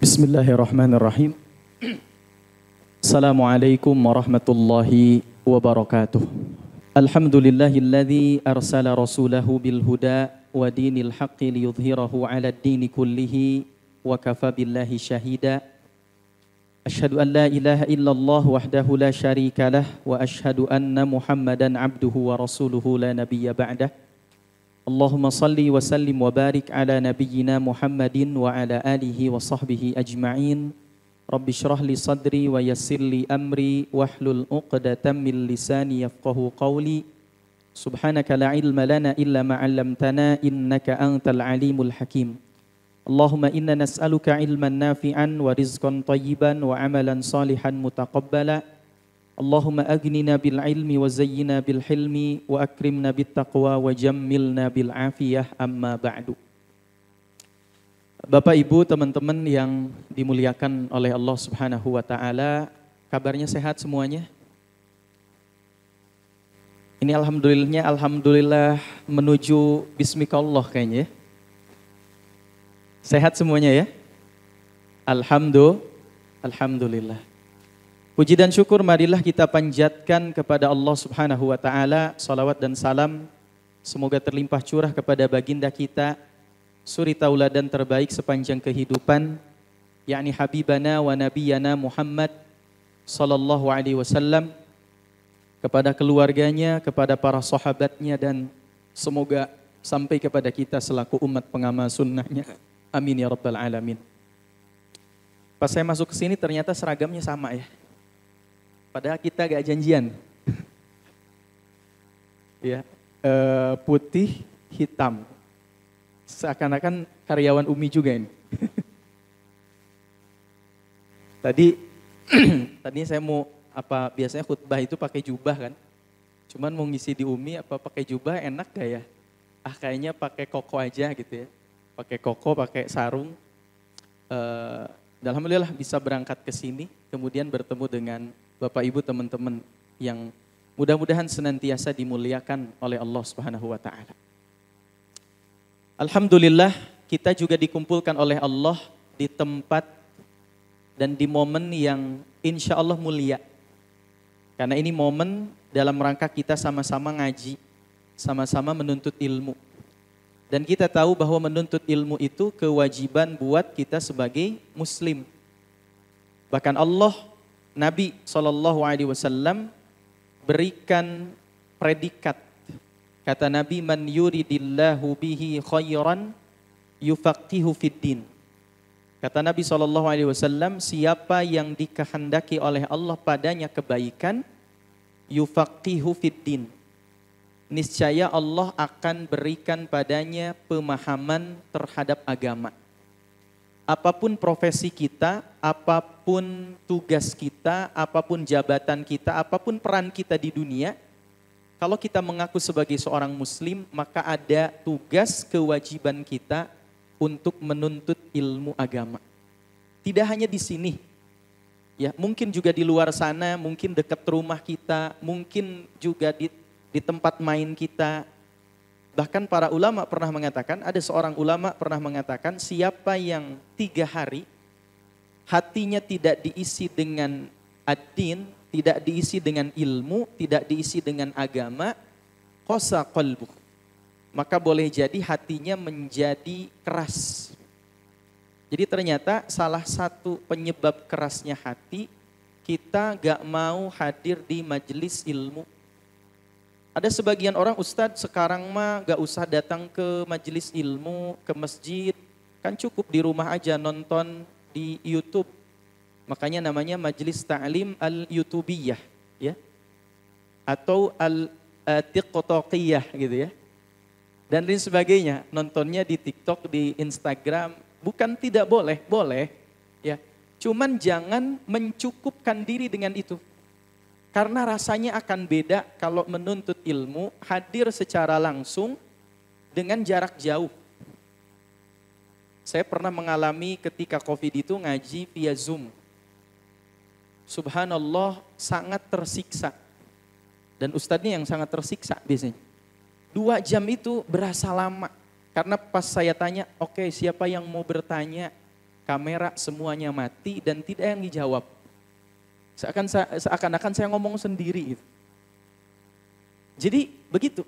Bismillahirrahmanirrahim. Assalamualaikum warahmatullahi wabarakatuh. Alhamdulillahilladzi arsala rasulahu bil huda wa dinil haqqi liyudhhirahu 'ala ad-dini kullihi wa kafa billahi syahida. Asyhadu an la ilaha illallah wahdahu la syarika lah wa asyhadu anna Muhammadan 'abduhu wa rasuluhu la nabiyya ba'dah. Allahumma salli wa sallim wa barik ala nabiyyina Muhammadin wa ala alihi wa sahbihi ajma'in. Rabbi syrah li sadri wa yassir li amri wahlul 'uqdatam min lisani yafqahu qawli. Subhanaka la ilma lana illa ma 'allamtana innaka antal alimul hakim. Allahumma inna nas'aluka ilman nafi'an wa rizqan tayyiban wa amalan salihan mutaqabbala. Allahumma aghnina bil ilmi wa zayyina bil hilmi wa akrimna bit taqwa wa jammilna bil afiyah, amma ba'du. Bapak Ibu, teman-teman yang dimuliakan oleh Allah Subhanahu wa taala, kabarnya sehat semuanya? Ini alhamdulillah menuju bismikallah kayaknya ya. Sehat semuanya ya? Alhamdulillah. Puji dan syukur marilah kita panjatkan kepada Allah Subhanahu wa taala, salawat dan salam semoga terlimpah curah kepada baginda kita, suri tauladan terbaik sepanjang kehidupan, yakni habibana wa nabiyana Muhammad sallallahu alaihi wasallam, kepada keluarganya, kepada para sahabatnya, dan semoga sampai kepada kita selaku umat pengamal sunnahnya. Amin ya rabbal alamin. Pas saya masuk ke sini ternyata seragamnya sama ya. Padahal kita gak janjian. Ya, putih, hitam. Seakan-akan karyawan Umi juga ini. Tadi saya mau biasanya khutbah itu pakai jubah kan. Cuman mau ngisi di Umi pakai jubah enak gak ya? Kayaknya pakai koko aja gitu ya. Pakai koko, pakai sarung. Alhamdulillah bisa berangkat ke sini, kemudian bertemu dengan Bapak Ibu teman-teman yang mudah-mudahan senantiasa dimuliakan oleh Allah Subhanahu wa taala. Alhamdulillah kita juga dikumpulkan oleh Allah di tempat dan di momen yang insya Allah mulia. Karena ini momen dalam rangka kita sama-sama ngaji, sama-sama menuntut ilmu. Dan kita tahu bahwa menuntut ilmu itu kewajiban buat kita sebagai muslim. Bahkan Allah, Nabi SAW berikan predikat. Kata Nabi, man yuridillahu bihi khairan yufaqihu fiddin. Kata Nabi SAW, siapa yang dikehendaki oleh Allah padanya kebaikan, yufaqihu fiddin. Niscaya Allah akan berikan padanya pemahaman terhadap agama. Apapun profesi kita, apapun tugas kita, apapun jabatan kita, apapun peran kita di dunia, kalau kita mengaku sebagai seorang muslim, maka ada tugas kewajiban kita untuk menuntut ilmu agama. Tidak hanya di sini, ya, mungkin juga di luar sana, mungkin dekat rumah kita, mungkin juga di tempat main kita. Bahkan para ulama pernah mengatakan, ada seorang ulama pernah mengatakan, siapa yang 3 hari hatinya tidak diisi dengan ad-din, tidak diisi dengan ilmu, tidak diisi dengan agama, qasa qalbuh, maka boleh jadi hatinya menjadi keras. Jadi ternyata salah satu penyebab kerasnya hati, kita gak mau hadir di majelis ilmu. Ada sebagian orang, Ustadz sekarang mah gak usah datang ke majelis ilmu, ke masjid, kan cukup di rumah aja nonton di YouTube. Makanya namanya majelis ta'lim al-YouTubiyah, ya, atau al-tiktokiyah gitu ya. Dan lain sebagainya, nontonnya di TikTok, di Instagram, bukan tidak boleh, boleh, ya. Cuman jangan mencukupkan diri dengan itu. Karena rasanya akan beda kalau menuntut ilmu, hadir secara langsung dengan jarak jauh. Saya pernah mengalami ketika COVID itu ngaji via Zoom. Subhanallah, sangat tersiksa. Dan ustadznya yang sangat tersiksa biasanya. 2 jam itu berasa lama. Karena pas saya tanya, oke, siapa yang mau bertanya? kamera, semuanya mati dan tidak yang dijawab. Seakan-akan saya ngomong sendiri gitu. Jadi begitu.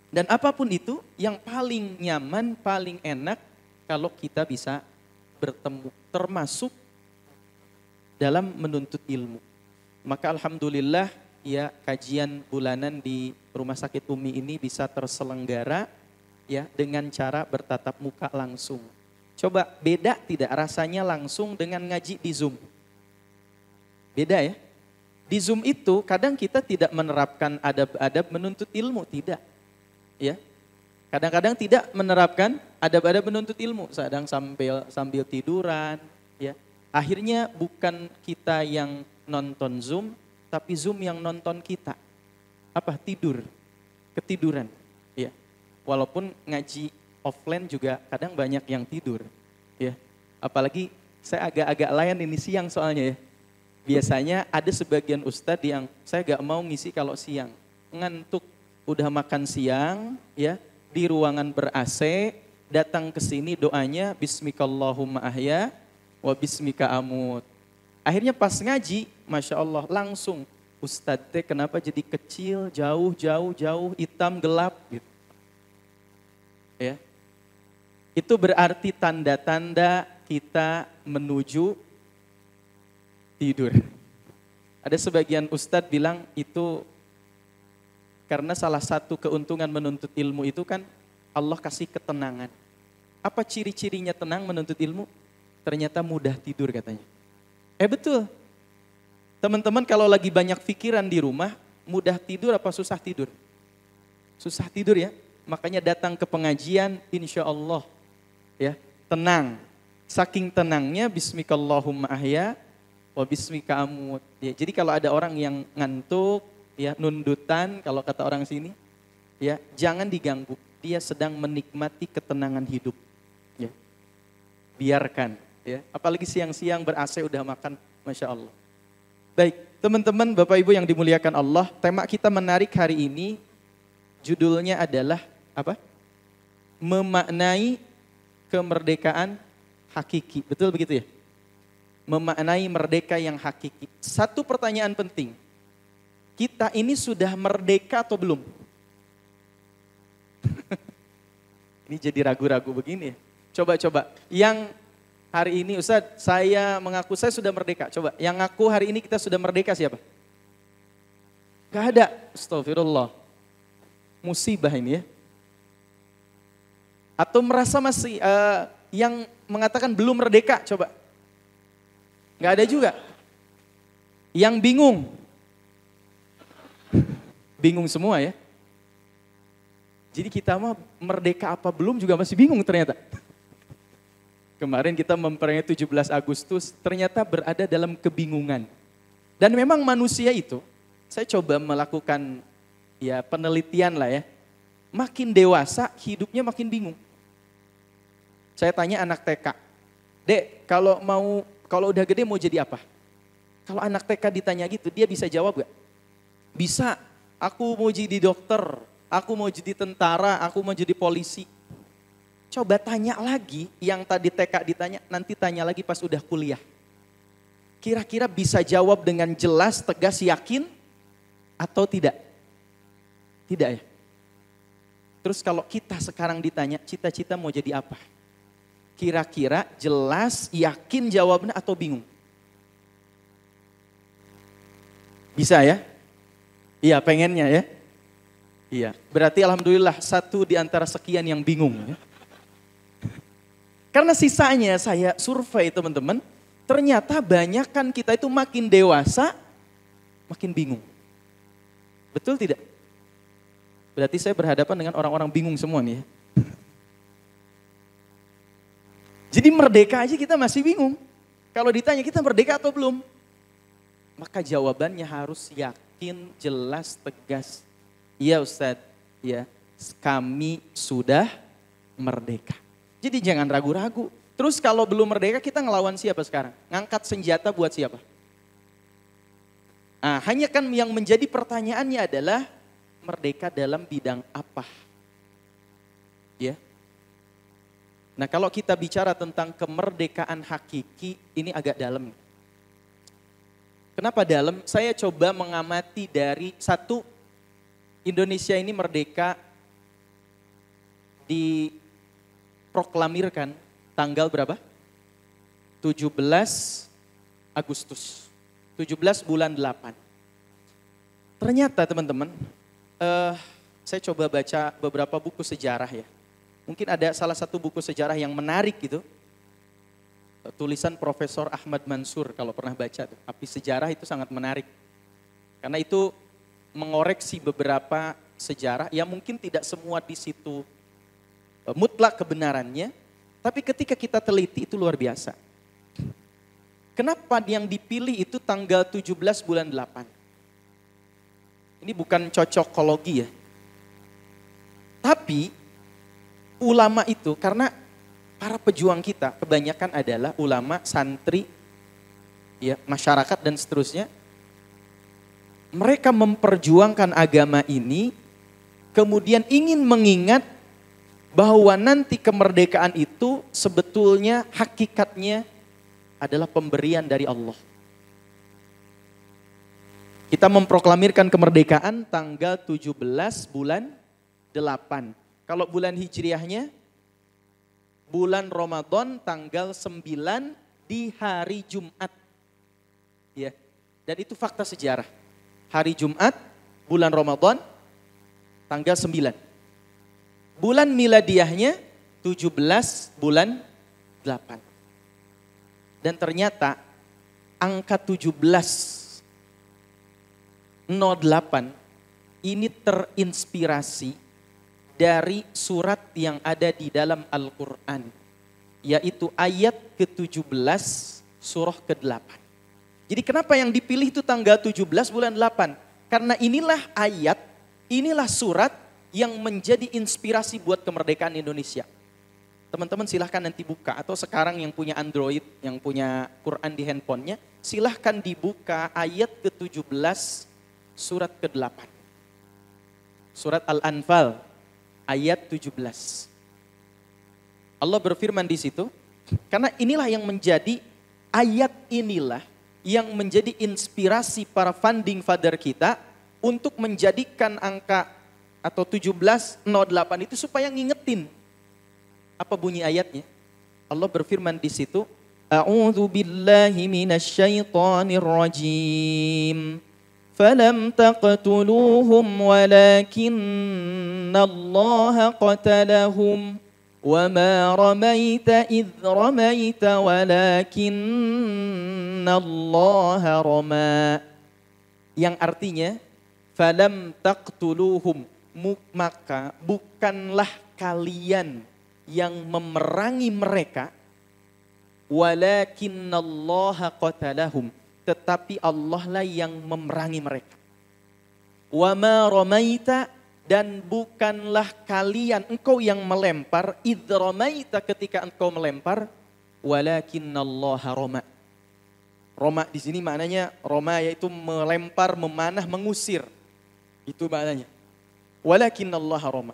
Dan apapun itu yang paling nyaman, paling enak kalau kita bisa bertemu, termasuk dalam menuntut ilmu. Maka alhamdulillah ya kajian bulanan di Rumah Sakit Umi ini bisa terselenggara ya dengan cara bertatap muka langsung. Coba beda tidak rasanya langsung dengan ngaji di Zoom? Beda ya. Di Zoom itu kadang kita tidak menerapkan adab-adab menuntut ilmu, tidak. Ya. Kadang-kadang tidak menerapkan adab-adab menuntut ilmu, sedang sambil tiduran, ya. Akhirnya bukan kita yang nonton Zoom, tapi Zoom yang nonton kita. Apa? Tidur. Ketiduran. Ya. Walaupun ngaji offline juga kadang banyak yang tidur. Ya. Apalagi saya agak-agak layan ini siang soalnya ya. Biasanya ada sebagian ustadz yang saya gak mau ngisi kalau siang. Ngantuk, udah makan siang, ya di ruangan ber-AC, datang ke sini doanya Bismikallahumma ahya wa bismika amut. Akhirnya pas ngaji, Masya Allah langsung ustadz teh kenapa jadi kecil, jauh, hitam, gelap gitu. Ya. Itu berarti tanda-tanda kita menuju tidur. Ada sebagian ustadz bilang itu karena salah satu keuntungan menuntut ilmu itu kan Allah kasih ketenangan. Apa ciri-cirinya tenang menuntut ilmu? Ternyata mudah tidur katanya. Betul. Teman-teman kalau lagi banyak pikiran di rumah, mudah tidur apa susah tidur? Susah tidur ya. Makanya datang ke pengajian insya Allah ya tenang. Saking tenangnya Bismikallahumma ahya wa bismika amut. Ya, jadi kalau ada orang yang ngantuk, ya nundutan kalau kata orang sini, ya jangan diganggu. Dia sedang menikmati ketenangan hidup. Ya. Biarkan. Ya. Apalagi siang-siang ber-AC udah makan, Masya Allah. Baik, teman-teman, Bapak Ibu yang dimuliakan Allah, tema kita menarik hari ini, judulnya adalah apa? Memaknai kemerdekaan hakiki. Betul begitu ya? Memaknai merdeka yang hakiki. Satu pertanyaan penting. Kita ini sudah merdeka atau belum? Ini jadi ragu-ragu begini ya. Coba-coba. Yang hari ini Ustaz, saya mengaku saya sudah merdeka. Coba, yang ngaku hari ini kita sudah merdeka siapa? Gak ada. Astagfirullah. Musibah ini ya. Atau merasa masih, yang mengatakan belum merdeka, coba. Gak ada juga. Yang bingung. Bingung semua ya. Jadi kita mah merdeka apa belum juga masih bingung ternyata. Kemarin kita memperingati 17 Agustus ternyata berada dalam kebingungan. Dan memang manusia itu, saya coba melakukan ya penelitian lah ya. Makin dewasa hidupnya makin bingung. Saya tanya anak TK, Dek kalau udah gede mau jadi apa? Kalau anak TK ditanya gitu, dia bisa jawab gak? Bisa, aku mau jadi dokter, aku mau jadi tentara, aku mau jadi polisi. Coba tanya lagi, yang tadi TK ditanya, nanti tanya lagi pas udah kuliah. Kira-kira bisa jawab dengan jelas, tegas, yakin, atau tidak? Tidak ya? Terus kalau kita sekarang ditanya, cita-cita mau jadi apa? Kira-kira jelas, yakin jawabnya atau bingung? Bisa ya? Iya, pengennya ya? Iya, berarti alhamdulillah satu di antara sekian yang bingung. Ya. Karena sisanya saya survei teman-teman, ternyata banyak kan kita itu makin dewasa, makin bingung. Betul tidak? Berarti saya berhadapan dengan orang-orang bingung semua nih ya. Jadi merdeka aja kita masih bingung. Kalau ditanya kita merdeka atau belum? Maka jawabannya harus yakin, jelas, tegas. Iya Ustadz, ya kami sudah merdeka. Jadi jangan ragu-ragu. Terus kalau belum merdeka kita ngelawan siapa sekarang? Ngangkat senjata buat siapa? Nah, hanya kan yang menjadi pertanyaannya adalah merdeka dalam bidang apa? Ya. Nah, kalau kita bicara tentang kemerdekaan hakiki, ini agak dalam. Kenapa dalam? Saya coba mengamati dari satu, Indonesia ini merdeka diproklamirkan tanggal berapa? 17 Agustus. 17 bulan 8. Ternyata teman-teman, saya coba baca beberapa buku sejarah ya. Mungkin ada salah satu buku sejarah yang menarik gitu. Tulisan Profesor Ahmad Mansur, kalau pernah baca tuh. Api Sejarah itu sangat menarik. Karena itu mengoreksi beberapa sejarah yang mungkin tidak semua di situ mutlak kebenarannya. Tapi ketika kita teliti itu luar biasa. Kenapa yang dipilih itu tanggal 17 bulan 8? Ini bukan cocokologi ya. Tapi ulama itu, karena para pejuang kita kebanyakan adalah ulama, santri, ya, masyarakat dan seterusnya. Mereka memperjuangkan agama ini, kemudian ingin mengingat bahwa nanti kemerdekaan itu sebetulnya hakikatnya adalah pemberian dari Allah. Kita memproklamirkan kemerdekaan tanggal 17 bulan 8. Kalau bulan Hijriahnya, bulan Ramadan tanggal 9 di hari Jumat. Ya. Dan itu fakta sejarah. Hari Jumat, bulan Ramadan, tanggal 9. Bulan miladiahnya 17 bulan 8. Dan ternyata angka 1708 ini terinspirasi dari surat yang ada di dalam Al-Quran, yaitu ayat ke-17 surah ke-8. Jadi kenapa yang dipilih itu tanggal 17 bulan 8? Karena inilah ayat, inilah surat yang menjadi inspirasi buat kemerdekaan Indonesia. Teman-teman silahkan nanti buka, atau sekarang yang punya Android, yang punya Quran di handphonenya, silahkan dibuka ayat ke-17 surat ke-8. Surat Al-Anfal ayat 17. Allah berfirman di situ, karena inilah yang menjadi, ayat inilah yang menjadi inspirasi para founding father kita untuk menjadikan angka atau 1708 itu supaya ngingetin. Apa bunyi ayatnya? Allah berfirman di situ, A'udzu billahi minasyaitonir rajim. فَلَمْ تَقْتُلُوهُمْ وَلَكِنَّ اللَّهَ قَتَلَهُمْ وَمَا رَمَيْتَ إِذْ رَمَيْتَ وَلَكِنَّ اللَّهَ رَمَى. Yang artinya, فَلَمْ تَقْتُلُوهُمْ, maka bukanlah kalian yang memerangi mereka, وَلَكِنَّ اللَّهَ قَتَلَهُمْ, tetapi Allah lah yang memerangi mereka. Wa ma ramaita, dan bukanlah kalian, engkau yang melempar, idh ramaita, ketika engkau melempar, walakinnallaha rama. Rama di sini maknanya, rama yaitu melempar, memanah, mengusir. Itu maknanya. Walakinnallaha rama.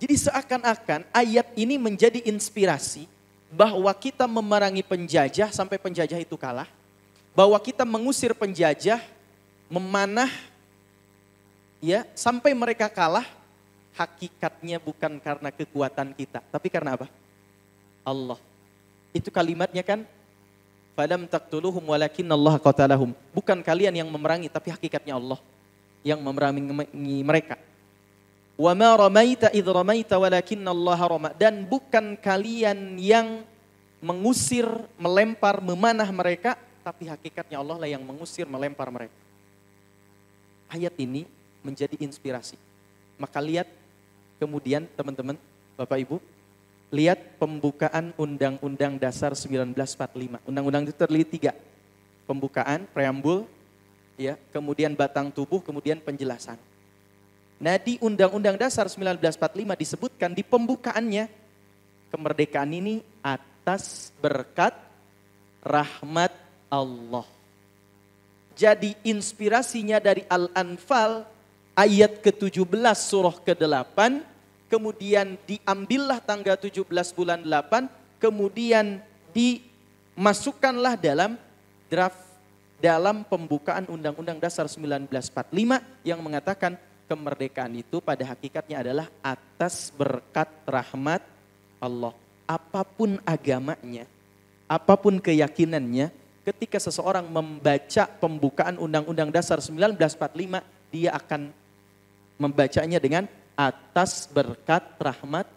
Jadi seakan-akan ayat ini menjadi inspirasi bahwa kita memerangi penjajah sampai penjajah itu kalah. Bahwa kita mengusir penjajah, memanah, ya, sampai mereka kalah, hakikatnya bukan karena kekuatan kita, tapi karena apa? Allah. Itu kalimatnya kan, falam taqtuluhum walakinnallaha qatalahum. Bukan kalian yang memerangi, tapi hakikatnya Allah yang memerangi mereka. Wa ma ramaita idh ramaita walakinnallaha rama. Dan bukan kalian yang mengusir, melempar, memanah mereka, tapi hakikatnya Allah lah yang mengusir, melempar mereka. Ayat ini menjadi inspirasi. Maka lihat kemudian teman-teman, Bapak Ibu, lihat pembukaan Undang-Undang Dasar 1945. Undang-undang itu terdiri 3. Pembukaan, preambul, ya, kemudian batang tubuh, kemudian penjelasan. Nah, di Undang-Undang Dasar 1945 disebutkan di pembukaannya, kemerdekaan ini atas berkat rahmat Allah. Jadi inspirasinya dari Al-Anfal ayat ke-17 surah ke-8 kemudian diambillah tanggal 17 bulan 8, kemudian dimasukkanlah dalam draft dalam pembukaan Undang-Undang Dasar 1945 yang mengatakan kemerdekaan itu pada hakikatnya adalah atas berkat rahmat Allah. Apapun agamanya, apapun keyakinannya, ketika seseorang membaca pembukaan Undang-Undang Dasar 1945, dia akan membacanya dengan atas berkat rahmat.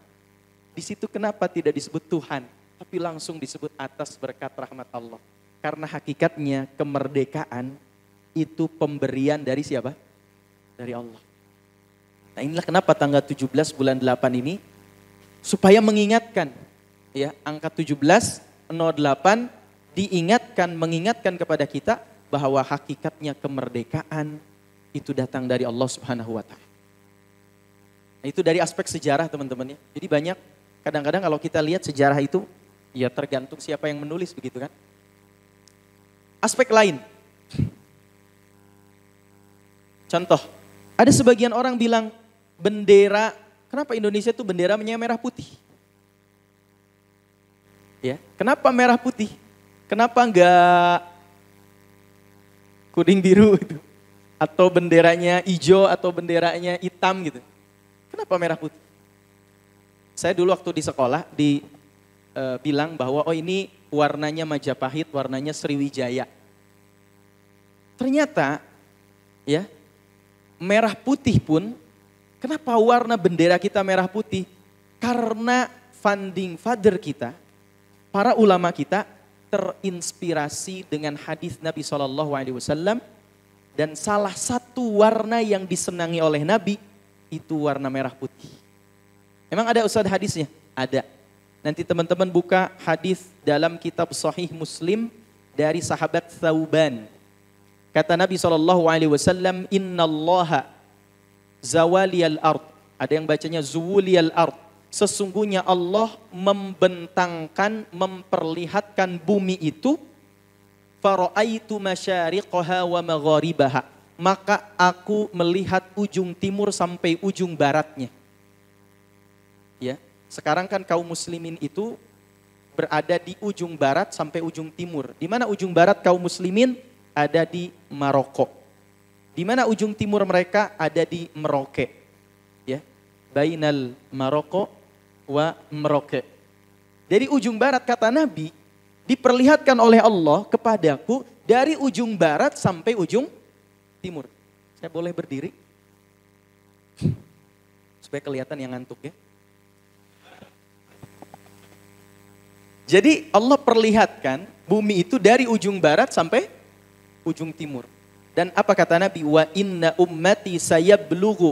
Di situ kenapa tidak disebut Tuhan, tapi langsung disebut atas berkat rahmat Allah? Karena hakikatnya kemerdekaan itu pemberian dari siapa? Dari Allah. Nah, inilah kenapa tanggal 17 bulan 8 ini supaya mengingatkan, ya, angka 1708 mengingatkan kepada kita bahwa hakikatnya kemerdekaan itu datang dari Allah Subhanahu wa taala. Nah, itu dari aspek sejarah, teman-teman, ya. Jadi banyak kadang-kadang kalau kita lihat sejarah itu ya tergantung siapa yang menulis, begitu kan? Aspek lain. Contoh, ada sebagian orang bilang bendera, kenapa Indonesia itu benderanya merah putih? Ya, kenapa merah putih? Kenapa enggak kuning biru itu? Atau benderanya hijau atau benderanya hitam gitu? Kenapa merah putih? Saya dulu waktu di sekolah bilang bahwa oh ini warnanya Majapahit, warnanya Sriwijaya. Ternyata ya, merah putih pun, kenapa warna bendera kita merah putih? Karena founding father kita, para ulama kita terinspirasi dengan hadis Nabi SAW, dan salah satu warna yang disenangi oleh Nabi itu warna merah putih. Emang ada ustaz hadisnya? Ada. Nanti teman-teman buka hadis dalam kitab Sahih Muslim dari sahabat Thauban. Kata Nabi SAW, Innallaha zawaliyal ard. Ada yang bacanya zuwuliyal ard. Sesungguhnya Allah membentangkan, memperlihatkan bumi itu. Fara'aitu masyariqaha wa magharibaha. Maka aku melihat ujung timur sampai ujung baratnya. Ya, sekarang kan kaum muslimin itu berada di ujung barat sampai ujung timur. Di mana ujung barat kaum muslimin? Ada di Maroko. Di mana ujung timur mereka? Ada di Merauke. Ya, bainal Maroko wa Merauke. Dari ujung barat kata Nabi diperlihatkan oleh Allah kepadaku dari ujung barat sampai ujung timur. Saya boleh berdiri? Supaya kelihatan yang ngantuk, ya. Jadi Allah perlihatkan bumi itu dari ujung barat sampai ujung timur. Dan apa kata Nabi? Wa inna ummati sayablughu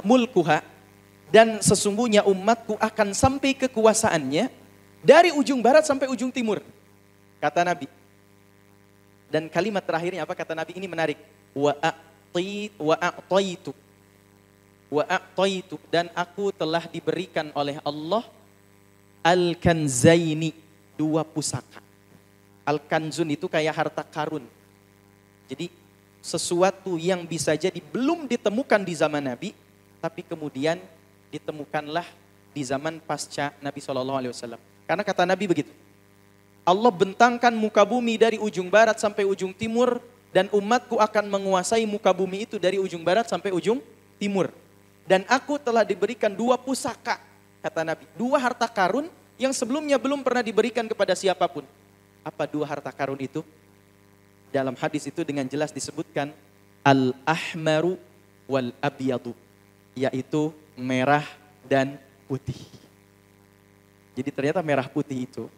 mulkuha, dan sesungguhnya umatku akan sampai kekuasaannya dari ujung barat sampai ujung timur. Kata Nabi. Dan kalimat terakhirnya apa kata Nabi? Ini menarik. Wa a'taitu, dan aku telah diberikan oleh Allah al-kanzaini, dua pusaka. Al-kanzun itu kayak harta karun. Jadi sesuatu yang bisa jadi belum ditemukan di zaman Nabi, tapi kemudian ditemukanlah di zaman pasca Nabi SAW. Karena kata Nabi begitu. Allah bentangkan muka bumi dari ujung barat sampai ujung timur, dan umatku akan menguasai muka bumi itu dari ujung barat sampai ujung timur. Dan aku telah diberikan dua pusaka, kata Nabi. Dua harta karun yang sebelumnya belum pernah diberikan kepada siapapun. Apa dua harta karun itu? Dalam hadis itu dengan jelas disebutkan al-ahmaru wal abyadu, yaitu merah dan putih. Jadi ternyata merah putih itu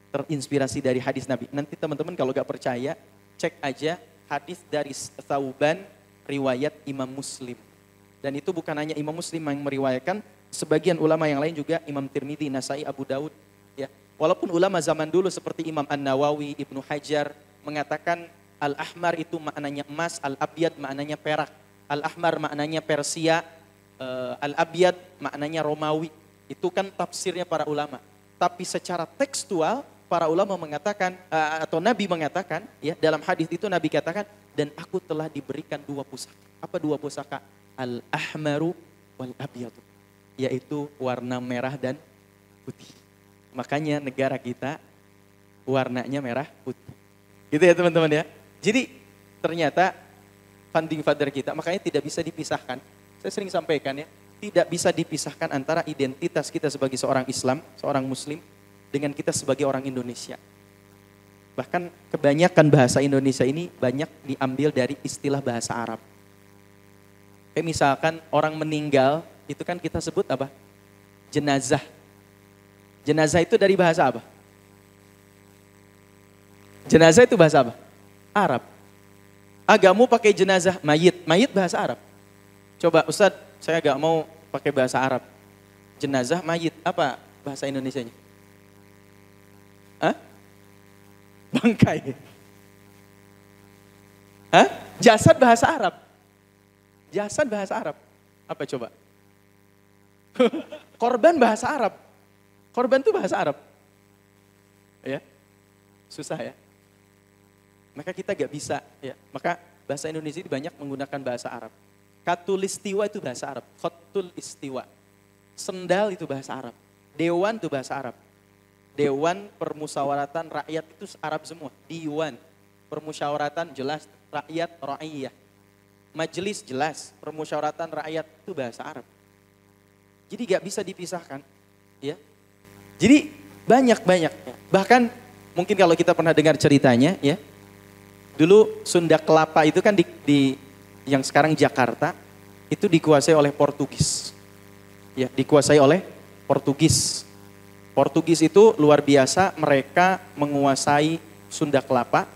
terinspirasi dari hadis Nabi. Nanti teman-teman kalau gak percaya, cek aja hadis dari Thauban riwayat Imam Muslim. Dan itu bukan hanya Imam Muslim yang meriwayatkan, sebagian ulama yang lain juga, Imam Tirmidzi, Nasai, Abu Daud. Ya. Walaupun ulama zaman dulu seperti Imam An-Nawawi, Ibnu Hajar mengatakan al-ahmar itu maknanya emas, al-abyad maknanya perak. Al-ahmar maknanya Persia, al-abyad maknanya Romawi. Itu kan tafsirnya para ulama. Tapi secara tekstual para ulama mengatakan atau Nabi mengatakan, ya, dalam hadis itu Nabi katakan, dan aku telah diberikan dua pusaka. Apa dua pusaka? al-ahmaru wal abyadu, yaitu warna merah dan putih. Makanya negara kita warnanya merah putih. Gitu ya teman-teman ya. Jadi ternyata founding father kita, makanya tidak bisa dipisahkan. Saya sering sampaikan ya, tidak bisa dipisahkan antara identitas kita sebagai seorang Islam, seorang Muslim, dengan kita sebagai orang Indonesia. Bahkan kebanyakan bahasa Indonesia ini banyak diambil dari istilah bahasa Arab. Kayak misalkan orang meninggal, itu kan kita sebut apa? Jenazah. Jenazah itu dari bahasa apa? Jenazah itu bahasa apa? Arab. Agakmu pakai jenazah mayit. Mayit bahasa Arab. Coba Ustadz, saya agak mau pakai bahasa Arab. Jenazah mayit, apa bahasa Indonesianya? Hah? Bangkai. Hah? Jasad bahasa Arab. Jasad bahasa Arab. Apa coba? Korban bahasa Arab. Korban itu bahasa Arab. Ya. Susah ya. Maka kita gak bisa ya. Maka bahasa Indonesia ini banyak menggunakan bahasa Arab. Katulistiwa itu bahasa Arab. Khotul istiwa. Sendal itu bahasa Arab. Dewan itu bahasa Arab. Dewan Permusyawaratan Rakyat itu Arab semua. Diwan. Permusyawaratan jelas. Rakyat, ra'iyah. Majelis jelas. Permusyawaratan rakyat itu bahasa Arab. Jadi gak bisa dipisahkan. Ya. Jadi banyak-banyak. Bahkan mungkin kalau kita pernah dengar ceritanya ya. Dulu Sunda Kelapa itu kan di yang sekarang Jakarta itu dikuasai oleh Portugis. Ya, dikuasai oleh Portugis. Portugis itu luar biasa, mereka menguasai Sunda Kelapa.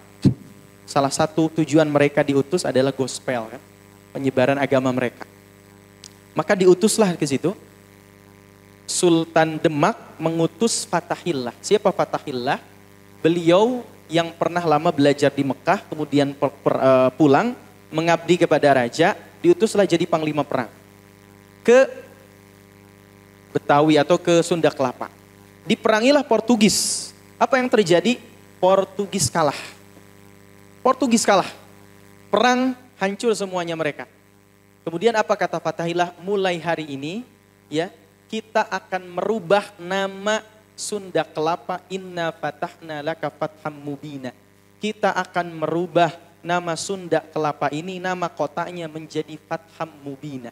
Salah satu tujuan mereka diutus adalah gospel kan, penyebaran agama mereka. Maka diutuslah ke situ. Sultan Demak mengutus Fatahillah. Siapa Fatahillah? Beliau yang pernah lama belajar di Mekah, kemudian pulang, mengabdi kepada raja, diutuslah jadi panglima perang ke Betawi atau ke Sunda Kelapa. Diperangilah Portugis. Apa yang terjadi? Portugis kalah. Portugis kalah. Perang, hancur semuanya mereka. Kemudian apa kata Fatahillah? Mulai hari ini ya, kita akan merubah nama Sunda Kelapa, inna fatahna laka fatham mubina. Kita akan merubah nama Sunda Kelapa ini, nama kotanya menjadi Fatham Mubina.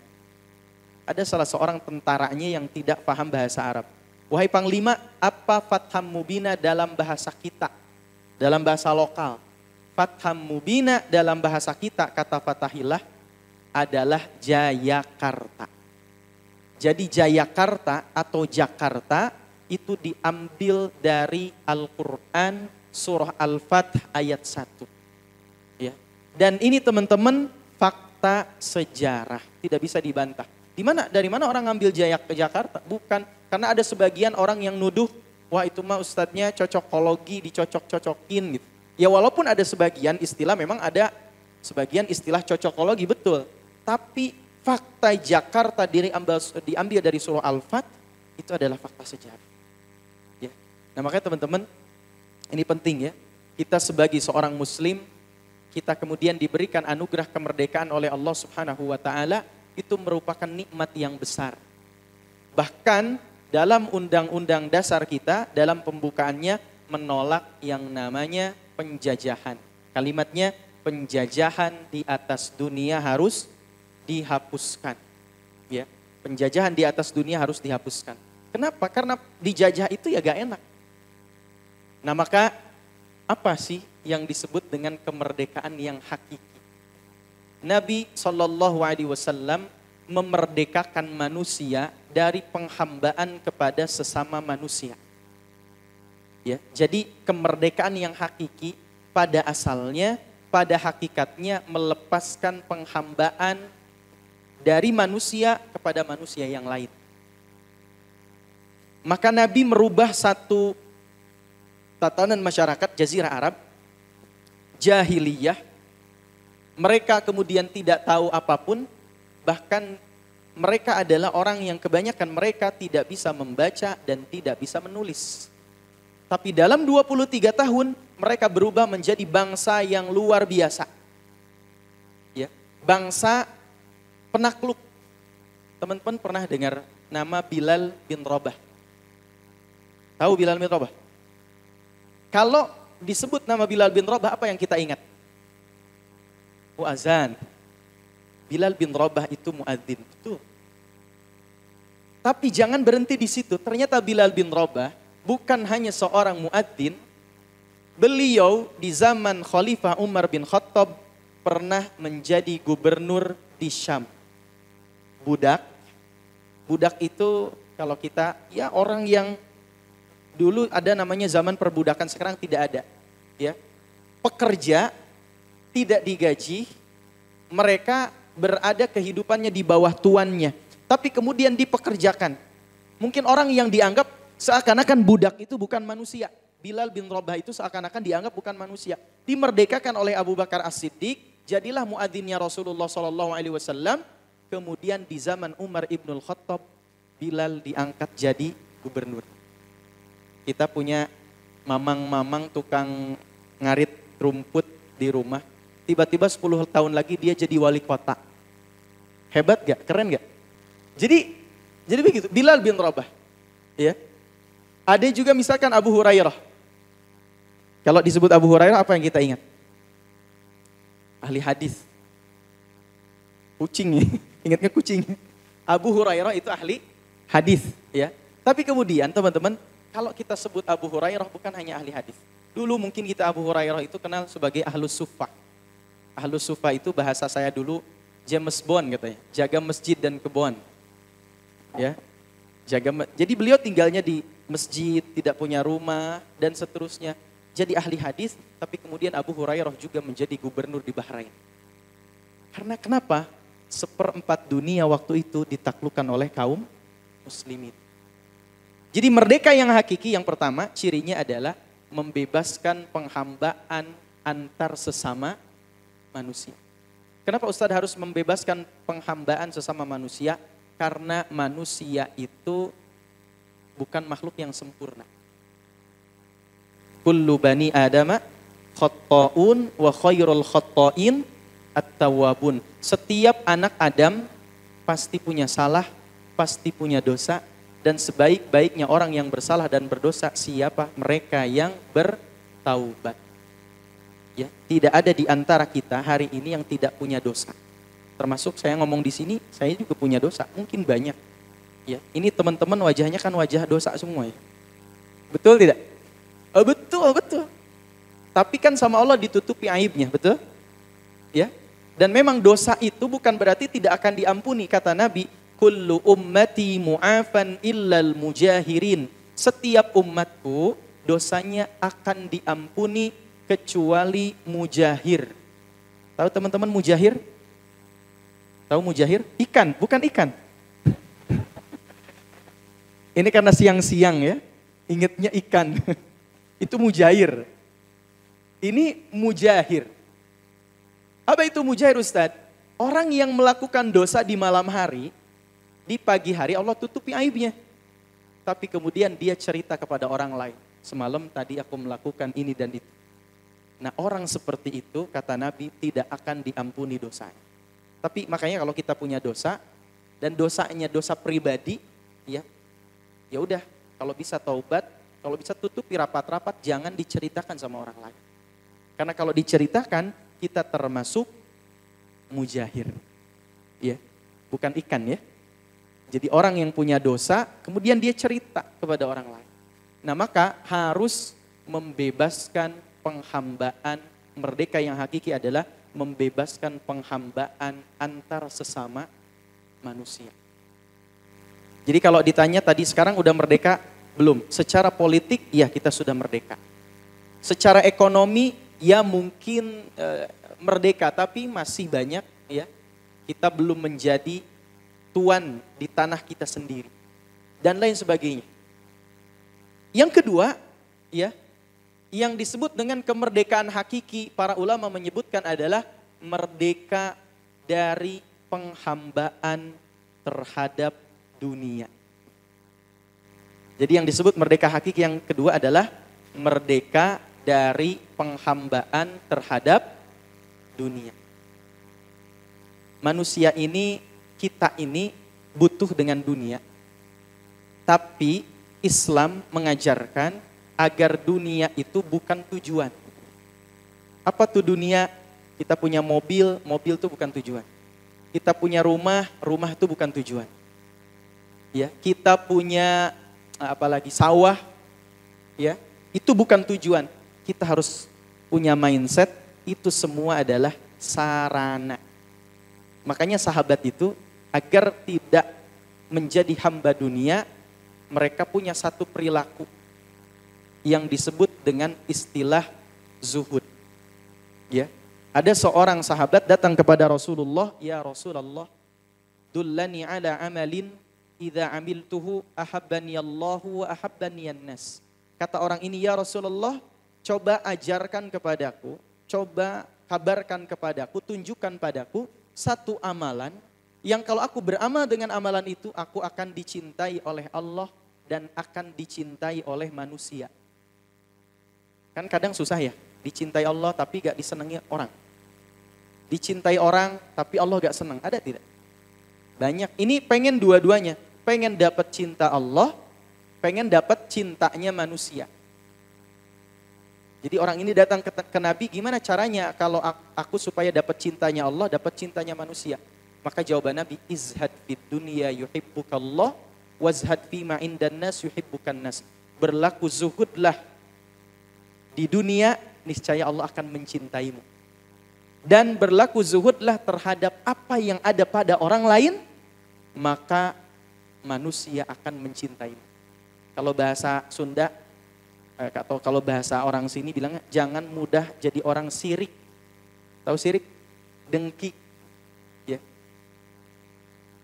Ada salah seorang tentaranya yang tidak paham bahasa Arab. Wahai Panglima, apa Fatham Mubina dalam bahasa kita? Dalam bahasa lokal. Fatham Mubina dalam bahasa kita, kata Fatahillah, adalah Jayakarta. Jadi Jayakarta atau Jakarta itu diambil dari Al-Quran surah Al-Fath ayat 1. Ya. Dan ini teman-teman fakta sejarah, tidak bisa dibantah. Dari mana orang ngambil Jakarta? Bukan, karena ada sebagian orang yang nuduh, wah itu mah ustadznya cocokologi, dicocok-cocokin gitu. Ya walaupun ada sebagian istilah, memang ada sebagian istilah cocokologi, betul. Tapi fakta Jakarta diambil dari surah Al-Fath, itu adalah fakta sejarah. Ya. Nah makanya teman-teman, ini penting ya, kita sebagai seorang muslim, kita kemudian diberikan anugerah kemerdekaan oleh Allah Subhanahu wa Ta'ala, itu merupakan nikmat yang besar. Bahkan dalam undang-undang dasar kita, dalam pembukaannya menolak yang namanya penjajahan. Kalimatnya, penjajahan di atas dunia harus dihapuskan. Ya, penjajahan di atas dunia harus dihapuskan. Kenapa? Karena dijajah itu ya gak enak. Nah maka apa sih yang disebut dengan kemerdekaan yang hakiki? Nabi SAW memerdekakan manusia dari penghambaan kepada sesama manusia. Ya, jadi kemerdekaan yang hakiki pada asalnya, pada hakikatnya melepaskan penghambaan dari manusia kepada manusia yang lain. Maka Nabi merubah satu tatanan masyarakat Jazirah Arab, jahiliyah. Mereka kemudian tidak tahu apapun, bahkan mereka adalah orang yang kebanyakan mereka tidak bisa membaca dan tidak bisa menulis. Tapi dalam 23 tahun mereka berubah menjadi bangsa yang luar biasa. Ya, bangsa penakluk. Teman-teman pernah dengar nama Bilal bin Rabah? Tahu Bilal bin Rabah? Kalau disebut nama Bilal bin Rabah, apa yang kita ingat? Muazan. Bilal bin Rabah itu muadzin. Betul. Tapi jangan berhenti di situ. Ternyata Bilal bin Rabah bukan hanya seorang muadzin. Beliau di zaman Khalifah Umar bin Khattab pernah menjadi gubernur di Syam. Budak itu kalau kita, ya orang yang dulu ada namanya zaman perbudakan, sekarang tidak ada. Ya, pekerja tidak digaji, mereka berada kehidupannya di bawah tuannya, tapi kemudian dipekerjakan. Mungkin orang yang dianggap seakan-akan budak itu bukan manusia. Bilal bin Rabah itu seakan-akan dianggap bukan manusia. Dimerdekakan oleh Abu Bakar As-Siddiq, jadilah muadzinnya Rasulullah SAW. Kemudian di zaman Umar ibnul Khattab, Bilal diangkat jadi gubernur. Kita punya mamang-mamang tukang ngarit rumput di rumah. Tiba-tiba 10 tahun lagi dia jadi wali kota. Hebat gak? Keren gak? Jadi begitu, Bilal bin Rabah. Ya. Ada juga misalkan Abu Hurairah. Kalau disebut Abu Hurairah, apa yang kita ingat? Ahli hadis. Kucing ya. Ingatnya kucing. Abu Hurairah itu ahli hadis, ya. Tapi kemudian teman-teman, kalau kita sebut Abu Hurairah bukan hanya ahli hadis. Dulu mungkin kita Abu Hurairah itu kenal sebagai Ahlus Suffah. Ahlus Suffah itu bahasa saya dulu James Bond katanya, jaga masjid dan kebun. Ya. Jadi beliau tinggalnya di masjid, tidak punya rumah dan seterusnya. Jadi ahli hadis, tapi kemudian Abu Hurairah juga menjadi gubernur di Bahrain. Karena kenapa? 1/4 dunia waktu itu ditaklukkan oleh kaum muslimin. Jadi merdeka yang hakiki yang pertama cirinya adalah membebaskan penghambaan antar sesama manusia. Kenapa Ustadz harus membebaskan penghambaan sesama manusia? Karena manusia itu bukan makhluk yang sempurna. Kullu bani adama khatta'un wa khairul khatta'in at-tawwabun. Setiap anak Adam pasti punya salah, pasti punya dosa, dan sebaik-baiknya orang yang bersalah dan berdosa siapa? Mereka yang bertaubat. Ya, tidak ada di antara kita hari ini yang tidak punya dosa. Termasuk saya ngomong di sini, saya juga punya dosa, mungkin banyak. Ya, ini teman-teman wajahnya kan wajah dosa semua ya. Betul tidak? Oh, betul. Tapi kan sama Allah ditutupi aibnya, betul? Ya. Dan memang dosa itu bukan berarti tidak akan diampuni. Kata Nabi, kullu ummati mu'afan illal mujahirin. Setiap umatku dosanya akan diampuni kecuali mujahir. Tahu teman-teman mujahir? Tahu mujahir? Ikan, bukan ikan. Ini karena siang-siang ya, ingatnya ikan. Itu mujahir. Ini mujahir. Apa itu mujahir Ustadz? Orang yang melakukan dosa di malam hari, di pagi hari Allah tutupi aibnya. Tapi kemudian dia cerita kepada orang lain. Semalam tadi aku melakukan ini dan itu. Nah orang seperti itu kata Nabi tidak akan diampuni dosanya. Tapi makanya kalau kita punya dosa dan dosanya dosa pribadi, ya udah kalau bisa taubat, kalau bisa tutupi rapat-rapat, jangan diceritakan sama orang lain. Karena kalau diceritakan kita termasuk mujahir. Ya, bukan ikan ya. Jadi orang yang punya dosa kemudian dia cerita kepada orang lain. Nah, maka harus membebaskan penghambaan. Merdeka yang hakiki adalah membebaskan penghambaan antar sesama manusia. Jadi kalau ditanya tadi sekarang udah merdeka belum? Secara politik ya kita sudah merdeka. Secara ekonomi ya mungkin merdeka, tapi masih banyak ya kita belum menjadi tuan di tanah kita sendiri dan lain sebagainya. Yang kedua, ya, yang disebut dengan kemerdekaan hakiki para ulama menyebutkan adalah merdeka dari penghambaan terhadap dunia. Jadi yang disebut merdeka hakiki yang kedua adalah merdeka dari penghambaan terhadap dunia. Manusia ini kita ini butuh dengan dunia. Tapi Islam mengajarkan agar dunia itu bukan tujuan. Apa tuh dunia? Kita punya mobil, mobil itu bukan tujuan. Kita punya rumah, rumah itu bukan tujuan. Ya, kita punya apalagi sawah, ya, itu bukan tujuan. Kita harus punya mindset, itu semua adalah sarana. Makanya sahabat itu agar tidak menjadi hamba dunia, mereka punya satu perilaku yang disebut dengan istilah zuhud. Ya, ada seorang sahabat datang kepada Rasulullah, ya Rasulullah, dullani ala amalin idza amiltuhu ahabbani Allahu wa ahabbani an-nas. Kata orang ini, ya Rasulullah, coba ajarkan kepadaku, coba kabarkan kepadaku, tunjukkan padaku satu amalan yang kalau aku beramal dengan amalan itu, aku akan dicintai oleh Allah dan akan dicintai oleh manusia. Kan kadang susah ya, dicintai Allah tapi gak disenangi orang. Dicintai orang tapi Allah gak senang, ada tidak? Banyak, ini pengen dua-duanya. Pengen dapat cinta Allah, pengen dapat cintanya manusia. Jadi orang ini datang ke Nabi, gimana caranya kalau aku supaya dapat cintanya Allah, dapat cintanya manusia? Maka jawaban Nabi, izhad fid dunya yuhibbukallah, wazhad fima indan nas yuhibbukan nas. Berlaku zuhudlah di dunia, niscaya Allah akan mencintaimu. Dan berlaku zuhudlah terhadap apa yang ada pada orang lain, maka manusia akan mencintaimu. Kalau bahasa Sunda, atau kalau bahasa orang sini bilangnya, jangan mudah jadi orang sirik. Tahu sirik? Dengki. Ya.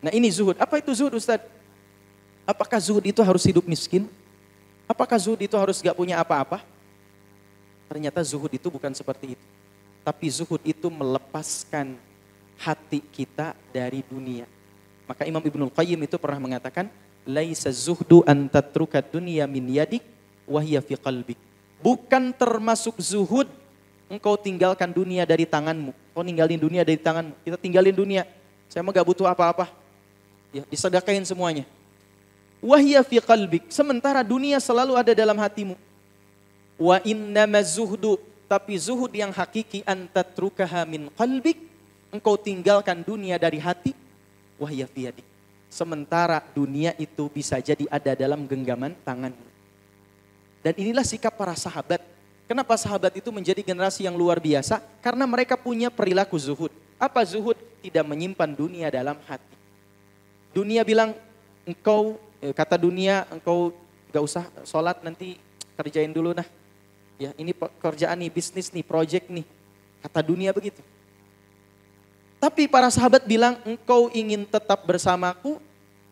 Nah ini zuhud. Apa itu zuhud, Ustaz? Apakah zuhud itu harus hidup miskin? Apakah zuhud itu harus gak punya apa-apa? Ternyata zuhud itu bukan seperti itu. Tapi zuhud itu melepaskan hati kita dari dunia. Maka Imam Ibnul Qayyim itu pernah mengatakan, laisa zuhdu an tatruka dunya min yadik wa hiya fi qalbik. Bukan termasuk zuhud engkau tinggalkan dunia dari tanganmu. Kau ninggalin dunia dari tanganmu. Kita tinggalin dunia. Saya mah gak butuh apa-apa. Ya, disedekahin semuanya. Wa hiya fi qalbik. Sementara dunia selalu ada dalam hatimu. Wa innama zuhdu, tapi zuhud yang hakiki an tatrukaha min qalbik. Engkau tinggalkan dunia dari hati. Wahya fi yadik. Sementara dunia itu bisa jadi ada dalam genggaman tanganmu. Dan inilah sikap para sahabat. Kenapa sahabat itu menjadi generasi yang luar biasa? Karena mereka punya perilaku zuhud. Apa zuhud? Tidak menyimpan dunia dalam hati. Dunia bilang, kata dunia, engkau gak usah sholat, nanti kerjain dulu nah. Ya, ini pekerjaan nih, bisnis nih, project nih. Kata dunia begitu. Tapi para sahabat bilang, engkau ingin tetap bersamaku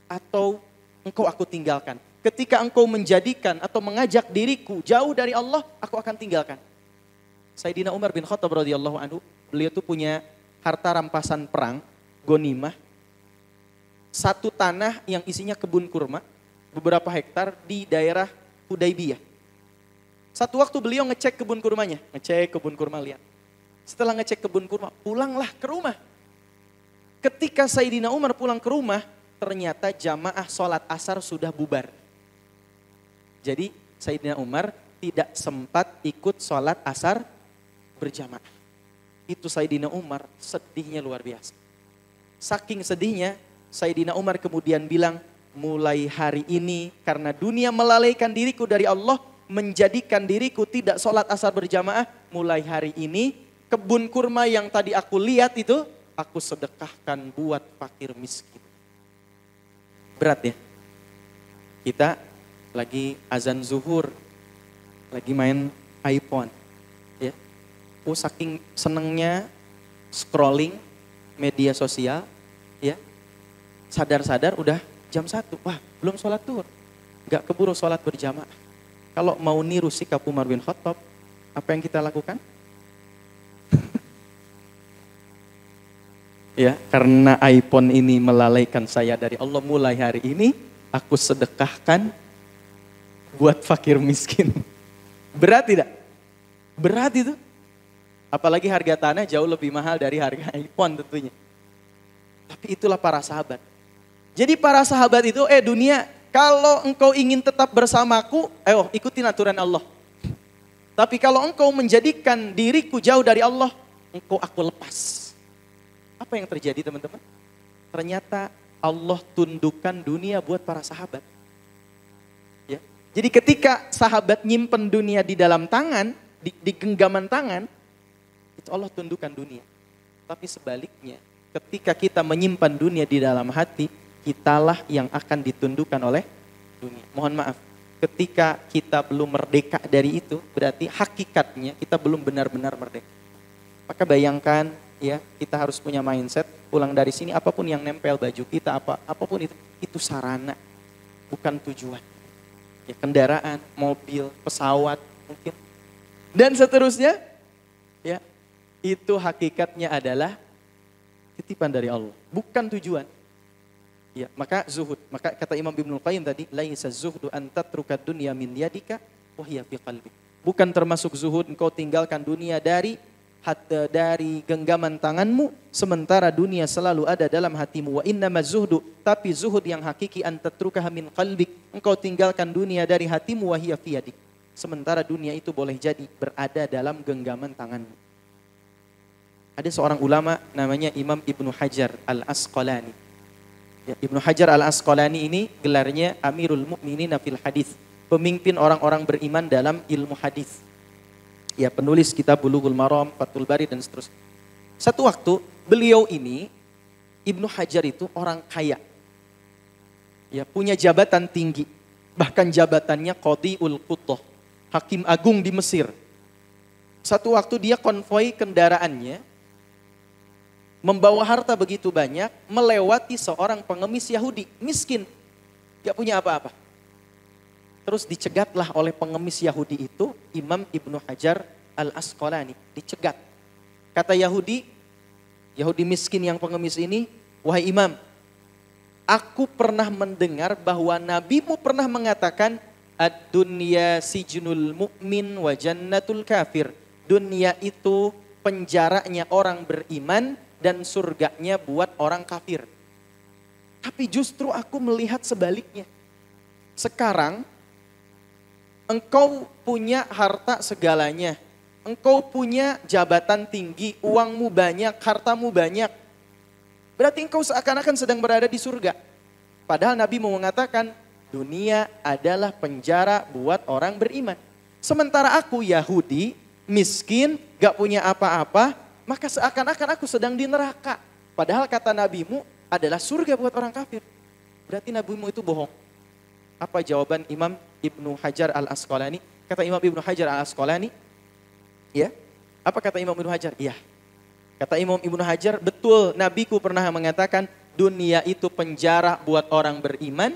atau engkau aku tinggalkan. Ketika engkau menjadikan atau mengajak diriku jauh dari Allah, aku akan tinggalkan. Sayyidina Umar bin Khattab radhiyallahu anhu, beliau tuh punya harta rampasan perang, ghanimah. Satu tanah yang isinya kebun kurma, beberapa hektar di daerah Hudaybiyah. Satu waktu beliau ngecek kebun kurmanya, lihat. Setelah ngecek kebun kurma, pulanglah ke rumah. Ketika Sayyidina Umar pulang ke rumah, ternyata jamaah sholat asar sudah bubar. Jadi Sayyidina Umar tidak sempat ikut sholat asar berjamaah. Itu Sayyidina Umar sedihnya luar biasa. Saking sedihnya, Sayyidina Umar kemudian bilang, mulai hari ini karena dunia melalaikan diriku dari Allah, menjadikan diriku tidak sholat asar berjamaah, mulai hari ini kebun kurma yang tadi aku lihat itu, aku sedekahkan buat fakir miskin. Berat ya. Kita lagi azan zuhur, lagi main iPhone. Ya. Saking senengnya scrolling media sosial, ya. Sadar-sadar udah jam 1, wah belum sholat zuhur. Gak keburu sholat berjamaah. Kalau mau niru sikap Umar bin Khattab, apa yang kita lakukan? Ya, karena iPhone ini melalaikan saya dari Allah, mulai hari ini aku sedekahkan buat fakir miskin. Berat tidak? Berat itu. Apalagi harga tanah jauh lebih mahal dari harga iPhone tentunya. Tapi itulah para sahabat. Jadi para sahabat itu, dunia, kalau engkau ingin tetap bersamaku, ayo ikutin aturan Allah. Tapi kalau engkau menjadikan diriku jauh dari Allah, engkau aku lepas. Apa yang terjadi teman-teman? Ternyata Allah tundukkan dunia buat para sahabat. Ya. Jadi ketika sahabat nyimpen dunia di dalam tangan, di genggaman tangan, itu Allah tundukkan dunia. Tapi sebaliknya, ketika kita menyimpan dunia di dalam hati, kitalah yang akan ditundukkan oleh dunia. Mohon maaf, ketika kita belum merdeka dari itu, berarti hakikatnya kita belum benar-benar merdeka. Maka bayangkan, ya, kita harus punya mindset, pulang dari sini apapun yang nempel baju kita, apapun itu sarana, bukan tujuan. Ya, kendaraan, mobil, pesawat, mungkin. Dan seterusnya, ya, itu hakikatnya adalah titipan dari Allah, bukan tujuan. Ya, maka zuhud, maka kata Imam Ibnul Qayyim tadi, laisa zuhdu an tatruka dunya min yadika wa hiya fi qalbik. Bukan termasuk zuhud engkau tinggalkan dunia dari genggaman tanganmu, sementara dunia selalu ada dalam hatimu. Wa innamaz zuhdu, tapi zuhud yang hakiki an tatrukaha min qalbik, engkau tinggalkan dunia dari hatimu wa hiya fi yadik. Sementara dunia itu boleh jadi berada dalam genggaman tanganmu. Ada seorang ulama namanya Imam Ibnu Hajar Al-Asqalani. Ya, Ibnu Hajar Al-Asqalani ini gelarnya Amirul Mukminin fil Hadis, pemimpin orang-orang beriman dalam ilmu hadis. Ya, penulis kitab Bulughul Maram, Fathul Bari dan seterusnya. Satu waktu beliau ini, Ibnu Hajar itu orang kaya. Ya, punya jabatan tinggi. Bahkan jabatannya Qadhiul Quthah, hakim agung di Mesir. Satu waktu dia konvoi kendaraannya membawa harta begitu banyak, melewati seorang pengemis Yahudi, miskin, gak punya apa-apa. Terus dicegatlah oleh pengemis Yahudi itu, Imam Ibnu Hajar Al-Asqalani, dicegat. Kata Yahudi miskin yang pengemis ini, wahai Imam, aku pernah mendengar bahwa nabimu pernah mengatakan, ad-dunya sijnul mu'min wa jannatul kafir. Dunia itu penjaranya orang beriman, dan surganya buat orang kafir. Tapi justru aku melihat sebaliknya. Sekarang engkau punya harta segalanya. Engkau punya jabatan tinggi, uangmu banyak, hartamu banyak. Berarti engkau seakan-akan sedang berada di surga. Padahal Nabi mau mengatakan dunia adalah penjara buat orang beriman. Sementara aku Yahudi, miskin, gak punya apa-apa, maka seakan-akan aku sedang di neraka. Padahal kata nabimu adalah surga buat orang kafir. Berarti nabimu itu bohong. Apa jawaban Imam Ibnu Hajar Al-Asqalani? Kata Imam Ibnu Hajar Al-Asqalani, ya, apa kata Imam Ibnu Hajar? Iya. Kata Imam Ibnu Hajar, betul, nabiku pernah mengatakan dunia itu penjara buat orang beriman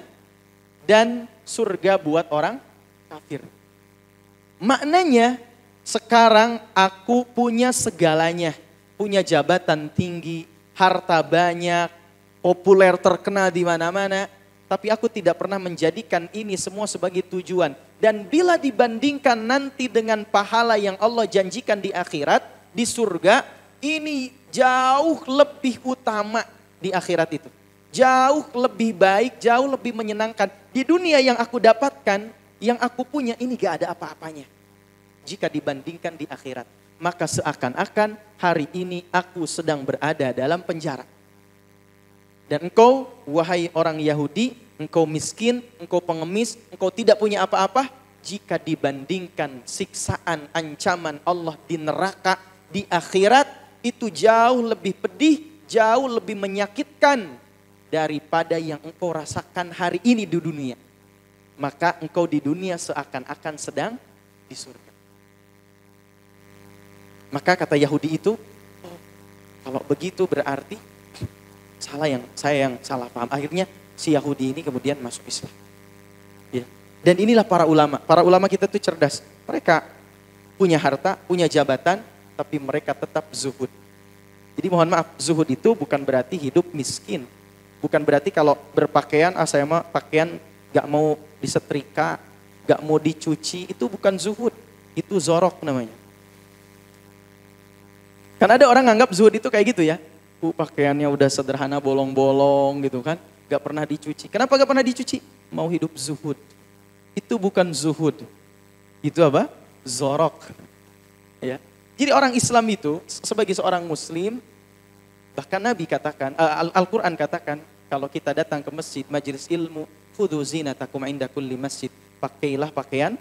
dan surga buat orang kafir. Maknanya, sekarang aku punya segalanya, punya jabatan tinggi, harta banyak, populer terkenal di mana-mana, tapi aku tidak pernah menjadikan ini semua sebagai tujuan. Dan bila dibandingkan nanti dengan pahala yang Allah janjikan di akhirat, di surga, ini jauh lebih utama di akhirat itu. Jauh lebih baik, jauh lebih menyenangkan. Di dunia yang aku dapatkan, yang aku punya, ini gak ada apa-apanya. Jika dibandingkan di akhirat, maka seakan-akan hari ini aku sedang berada dalam penjara. Dan engkau, wahai orang Yahudi, engkau miskin, engkau pengemis, engkau tidak punya apa-apa. Jika dibandingkan siksaan, ancaman Allah di neraka, di akhirat, itu jauh lebih pedih, jauh lebih menyakitkan daripada yang engkau rasakan hari ini di dunia. Maka engkau di dunia seakan-akan sedang di surga. Maka kata Yahudi itu, oh, kalau begitu berarti saya yang salah paham. Akhirnya si Yahudi ini kemudian masuk Islam. Ya. Dan inilah para ulama. Para ulama kita tuh cerdas. Mereka punya harta, punya jabatan, tapi mereka tetap zuhud. Jadi mohon maaf, zuhud itu bukan berarti hidup miskin. Bukan berarti kalau berpakaian, saya mah pakaian gak mau disetrika, gak mau dicuci, itu bukan zuhud. Itu zorok namanya. Karena ada orang nganggap zuhud itu kayak gitu ya. Pakaiannya udah sederhana, bolong-bolong gitu kan. Gak pernah dicuci. Kenapa gak pernah dicuci? Mau hidup zuhud. Itu bukan zuhud. Itu apa? Zorok. Ya. Jadi orang Islam itu sebagai seorang muslim, bahkan Nabi katakan, Al-Quran katakan, kalau kita datang ke masjid, majelis ilmu, khudhu zinatakum inda kulli masjid. Pakailah pakaian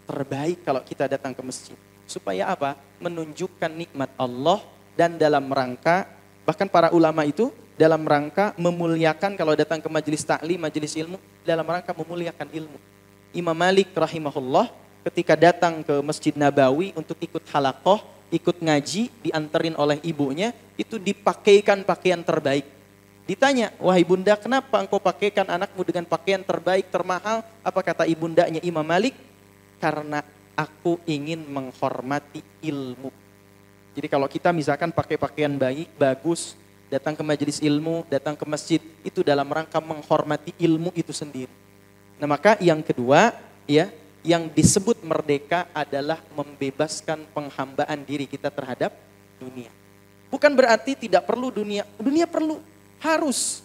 terbaik kalau kita datang ke masjid. Supaya apa? Menunjukkan nikmat Allah dan dalam rangka, bahkan para ulama itu dalam rangka memuliakan kalau datang ke majelis ta'lim, majelis ilmu, dalam rangka memuliakan ilmu. Imam Malik rahimahullah ketika datang ke Masjid Nabawi untuk ikut halaqah, ikut ngaji, dianterin oleh ibunya, itu dipakaikan pakaian terbaik. Ditanya, wahai bunda, kenapa engkau pakaikan anakmu dengan pakaian terbaik, termahal? Apa kata ibundanya Imam Malik? Karena aku ingin menghormati ilmu. Jadi kalau kita misalkan pakai pakaian baik, bagus, datang ke majelis ilmu, datang ke masjid, itu dalam rangka menghormati ilmu itu sendiri. Nah maka yang kedua, ya, yang disebut merdeka adalah membebaskan penghambaan diri kita terhadap dunia. Bukan berarti tidak perlu dunia, dunia perlu, harus.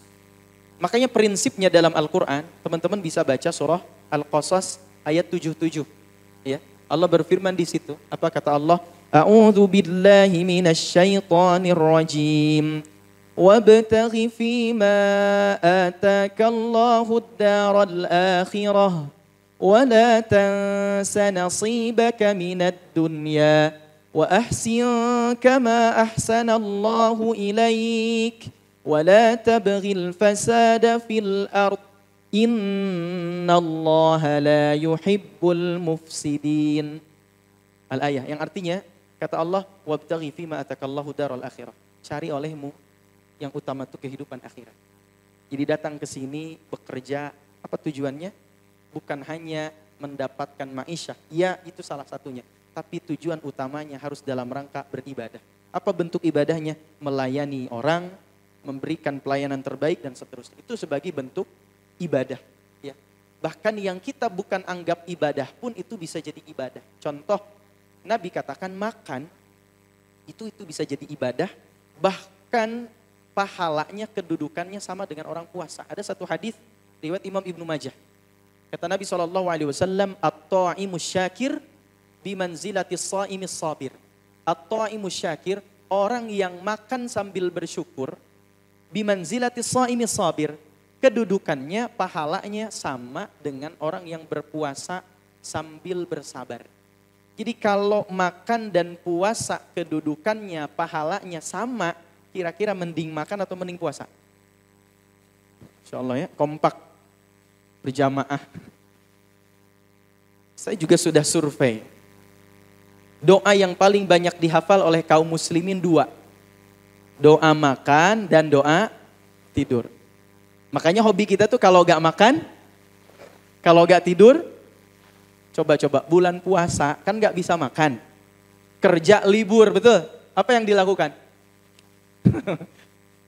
Makanya prinsipnya dalam Al-Quran, teman-teman bisa baca surah Al-Qasas ayat 77. Ya, Allah berfirman di situ, apa kata Allah? A'udzu billahi minasy syaithanir rajim. Wabtaghi fima atakallahu ad-daral akhirah wa la tansa nasibaka minad dunya wa ahsin kama ahsanallahu ilaik wa la tabghil fasada fil ard innallaha la yuhibbul mufsidin. Al-ayah yang artinya kata Allah wabtaghi fima atakallahu daral akhirah. Cari olehmu yang utama itu kehidupan akhirat. Jadi datang ke sini bekerja, apa tujuannya? Bukan hanya mendapatkan ma'isyah. Ya, itu salah satunya. Tapi tujuan utamanya harus dalam rangka beribadah. Apa bentuk ibadahnya? Melayani orang, memberikan pelayanan terbaik dan seterusnya. Itu sebagai bentuk ibadah. Ya. Bahkan yang kita bukan anggap ibadah pun itu bisa jadi ibadah. Contoh, Nabi katakan makan, itu bisa jadi ibadah. Bahkan pahalanya, kedudukannya sama dengan orang puasa. Ada satu hadis riwayat Imam Ibnu Majah. Kata Nabi SAW, at-ta'imus syakir bimanzilatis sha'imis sabir. At-ta'imus syakir, orang yang makan sambil bersyukur, bimanzilatis sha'imis sabir, kedudukannya, pahalanya sama dengan orang yang berpuasa sambil bersabar. Jadi kalau makan dan puasa kedudukannya, pahalanya sama, kira-kira mending makan atau mending puasa? Insya Allah ya, kompak, berjamaah. Saya juga sudah survei. Doa yang paling banyak dihafal oleh kaum muslimin dua. Doa makan dan doa tidur. Makanya hobi kita tuh kalau gak makan, kalau gak tidur, coba-coba bulan puasa kan gak bisa makan. Kerja libur, betul? Apa yang dilakukan?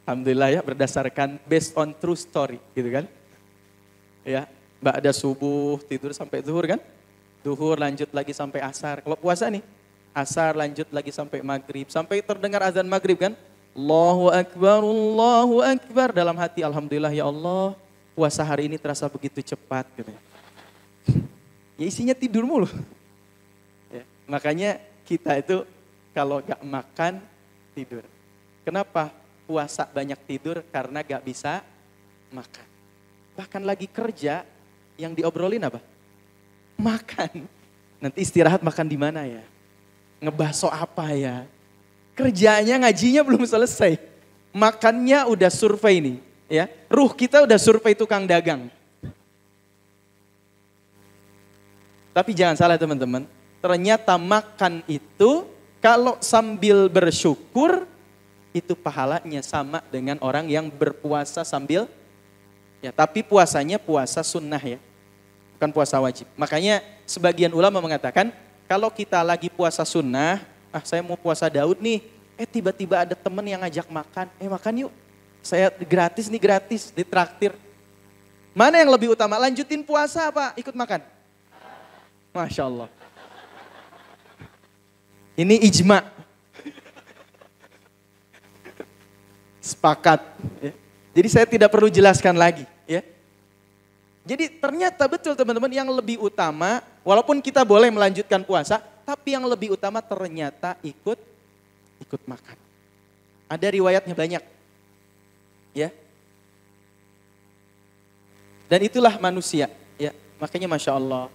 Alhamdulillah ya, berdasarkan based on true story gitu kan. Ya, ba'da subuh tidur sampai zuhur kan. Zuhur lanjut lagi sampai asar. Kalau puasa nih, asar lanjut lagi sampai maghrib. Sampai terdengar azan maghrib kan. Allahu Akbar. Dalam hati alhamdulillah ya Allah, puasa hari ini terasa begitu cepat gitu. Ya isinya tidur mulu. Ya, makanya kita itu kalau gak makan, tidur. Kenapa puasa banyak tidur? Karena gak bisa makan. Bahkan lagi kerja, yang diobrolin apa? Makan. Nanti istirahat makan di mana ya? Ngebahas apa ya? Kerjanya, ngajinya belum selesai. Makannya udah survei nih. Ya, ruh kita udah survei tukang dagang. Tapi jangan salah teman-teman. Ternyata makan itu kalau sambil bersyukur, itu pahalanya sama dengan orang yang berpuasa sambil, ya tapi puasanya puasa sunnah ya, bukan puasa wajib. Makanya sebagian ulama mengatakan, kalau kita lagi puasa sunnah, saya mau puasa Daud nih, tiba-tiba ada temen yang ngajak makan, makan yuk, saya gratis, ditraktir. Mana yang lebih utama, lanjutin puasa apa ikut makan? Masya Allah. Ini ijma. Sepakat. Ya. Jadi saya tidak perlu jelaskan lagi. Ya. Jadi ternyata betul teman-teman, yang lebih utama, walaupun kita boleh melanjutkan puasa, tapi yang lebih utama ternyata ikut makan. Ada riwayatnya banyak. Ya. Dan itulah manusia. Ya. Makanya Masya Allah.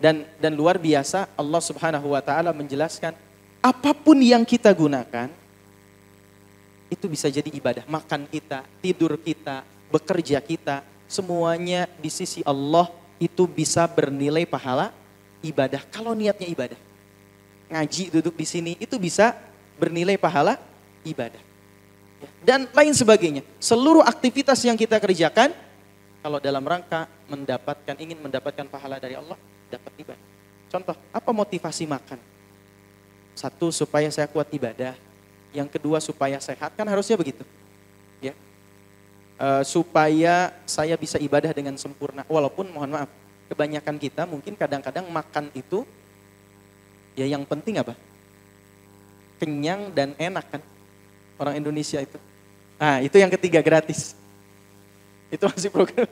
Dan luar biasa Allah Subhanahu wa ta'ala menjelaskan, apapun yang kita gunakan, itu bisa jadi ibadah. Makan kita, tidur kita, bekerja kita, semuanya di sisi Allah itu bisa bernilai pahala ibadah. Kalau niatnya ibadah. Ngaji, duduk di sini, itu bisa bernilai pahala ibadah. Dan lain sebagainya. Seluruh aktivitas yang kita kerjakan, kalau dalam rangka ingin mendapatkan pahala dari Allah, dapat ibadah. Contoh, apa motivasi makan? Satu, supaya saya kuat ibadah. Yang kedua, supaya sehat, kan harusnya begitu. Ya. Supaya saya bisa ibadah dengan sempurna. Walaupun mohon maaf, kebanyakan kita mungkin kadang-kadang makan itu, ya yang penting apa? Kenyang dan enak kan. Orang Indonesia itu. Nah itu yang ketiga, gratis. Itu masih program.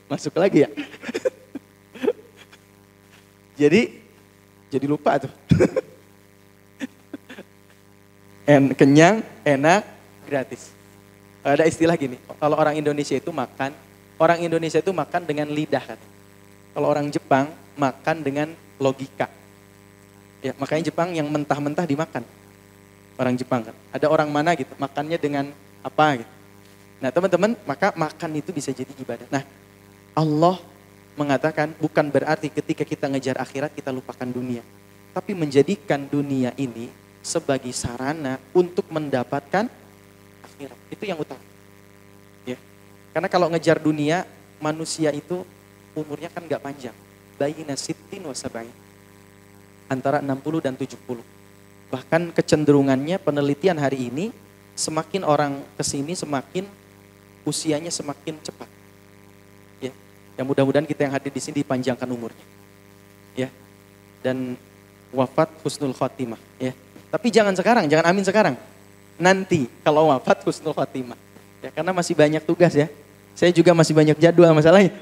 Masuk lagi ya. Jadi lupa tuh. Kenyang, enak, gratis. Ada istilah gini, kalau orang Indonesia itu makan dengan lidah kan. Kalau orang Jepang makan dengan logika. Ya, makanya Jepang yang mentah-mentah dimakan. Orang Jepang kan. Ada orang mana gitu, makannya dengan apa gitu. Nah teman-teman, maka makan itu bisa jadi ibadah. Nah Allah mengatakan bukan berarti ketika kita ngejar akhirat kita lupakan dunia. Tapi menjadikan dunia ini sebagai sarana untuk mendapatkan akhirat. Itu yang utama. Ya. Karena kalau ngejar dunia, manusia itu umurnya kan gak panjang. Bayina sittin wa sab'in. Antara 60 dan 70. Bahkan kecenderungannya penelitian hari ini, semakin orang kesini semakin usianya semakin cepat. Ya. Yang mudah-mudahan kita yang hadir di sini dipanjangkan umurnya. Ya. Dan wafat husnul khotimah. Ya. Tapi jangan sekarang, jangan amin sekarang. Nanti kalau wafat husnul khotimah. Ya, karena masih banyak tugas ya. Saya juga masih banyak jadwal masalahnya.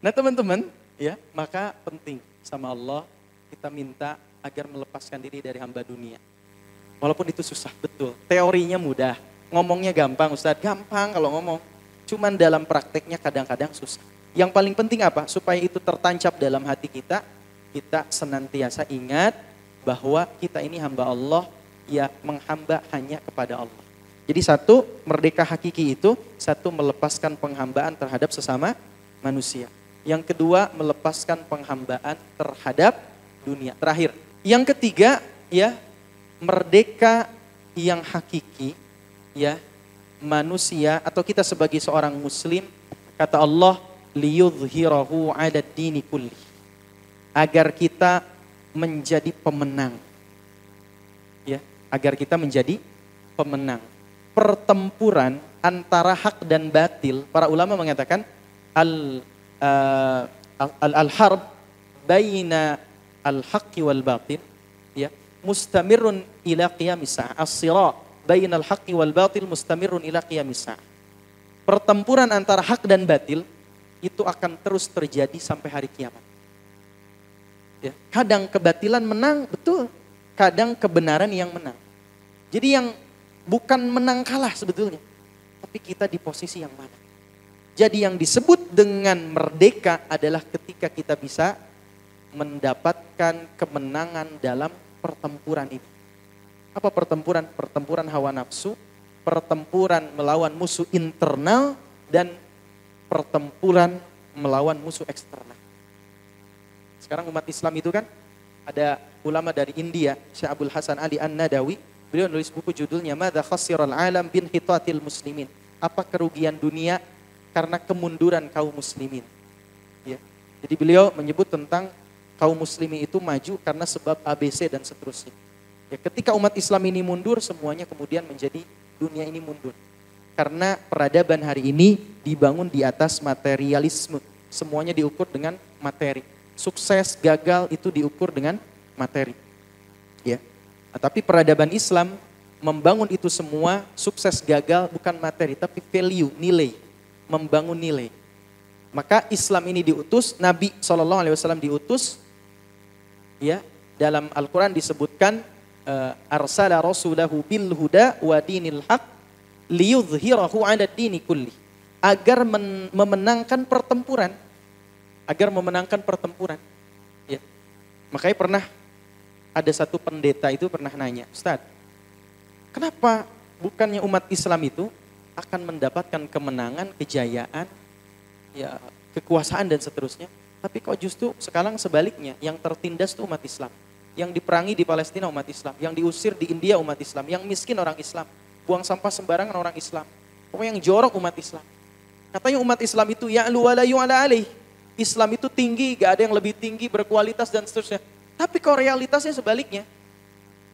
Nah teman-teman, ya maka penting sama Allah kita minta agar melepaskan diri dari hamba dunia. Walaupun itu susah, betul. Teorinya mudah, ngomongnya gampang Ustadz. Gampang kalau ngomong. Cuman dalam prakteknya kadang-kadang susah. Yang paling penting apa? Supaya itu tertancap dalam hati kita senantiasa ingat bahwa kita ini hamba Allah, ya menghamba hanya kepada Allah. Jadi satu, merdeka hakiki itu, satu melepaskan penghambaan terhadap sesama manusia. Yang kedua, melepaskan penghambaan terhadap dunia. Terakhir, yang ketiga, ya merdeka yang hakiki, ya manusia atau kita sebagai seorang muslim, kata Allah, liyudhhirahu 'ala ad-dini kulli. Agar kita menjadi pemenang. Ya, agar kita menjadi pemenang. Pertempuran antara hak dan batil, para ulama mengatakan al-harb baina al-haqqi wal batil, ya, mustamirun ila qiyamis sa'ah. As-sira' baina al-haqqi wal batil mustamirun ila qiyamis sa'ah. Pertempuran antara hak dan batil itu akan terus terjadi sampai hari kiamat. Ya, kadang kebatilan menang, betul. Kadang kebenaran yang menang. Jadi yang bukan menang kalah sebetulnya. Tapi kita di posisi yang mana. Jadi yang disebut dengan merdeka adalah ketika kita bisa mendapatkan kemenangan dalam pertempuran ini. Apa pertempuran? Pertempuran hawa nafsu, pertempuran melawan musuh internal, dan pertempuran melawan musuh eksternal. Sekarang umat Islam itu kan ada ulama dari India, Syekh Abdul Hasan Ali An-Nadawi, beliau nulis buku judulnya Madza khasiral alam bin hitatil muslimin. Apa kerugian dunia karena kemunduran kaum muslimin. Ya. Jadi beliau menyebut tentang kaum muslimin itu maju karena sebab ABC dan seterusnya. Ya, ketika umat Islam ini mundur, semuanya kemudian menjadi dunia ini mundur. Karena peradaban hari ini dibangun di atas materialisme. Semuanya diukur dengan materi. Sukses, gagal itu diukur dengan materi. Ya. Nah, tapi peradaban Islam membangun itu semua, sukses gagal bukan materi, tapi value, nilai. Membangun nilai. Maka Islam ini diutus, Nabi SAW diutus, ya, dalam Al-Quran disebutkan, arsala rasulahu bil huda wa dinil haq liyudhhirahu 'ala dini kulli. Agar memenangkan pertempuran. Agar memenangkan pertempuran. Ya. Makanya pernah ada satu pendeta itu pernah nanya, Ustaz, kenapa bukannya umat Islam itu akan mendapatkan kemenangan, kejayaan, ya, kekuasaan dan seterusnya, tapi kok justru sekarang sebaliknya, yang tertindas itu umat Islam, yang diperangi di Palestina umat Islam, yang diusir di India umat Islam, yang miskin orang Islam, buang sampah sembarangan orang Islam, pokoknya yang jorok umat Islam. Katanya umat Islam itu ya'lu wa la yu'ala alaih. Islam itu tinggi, gak ada yang lebih tinggi, berkualitas dan seterusnya. Tapi kok realitasnya sebaliknya?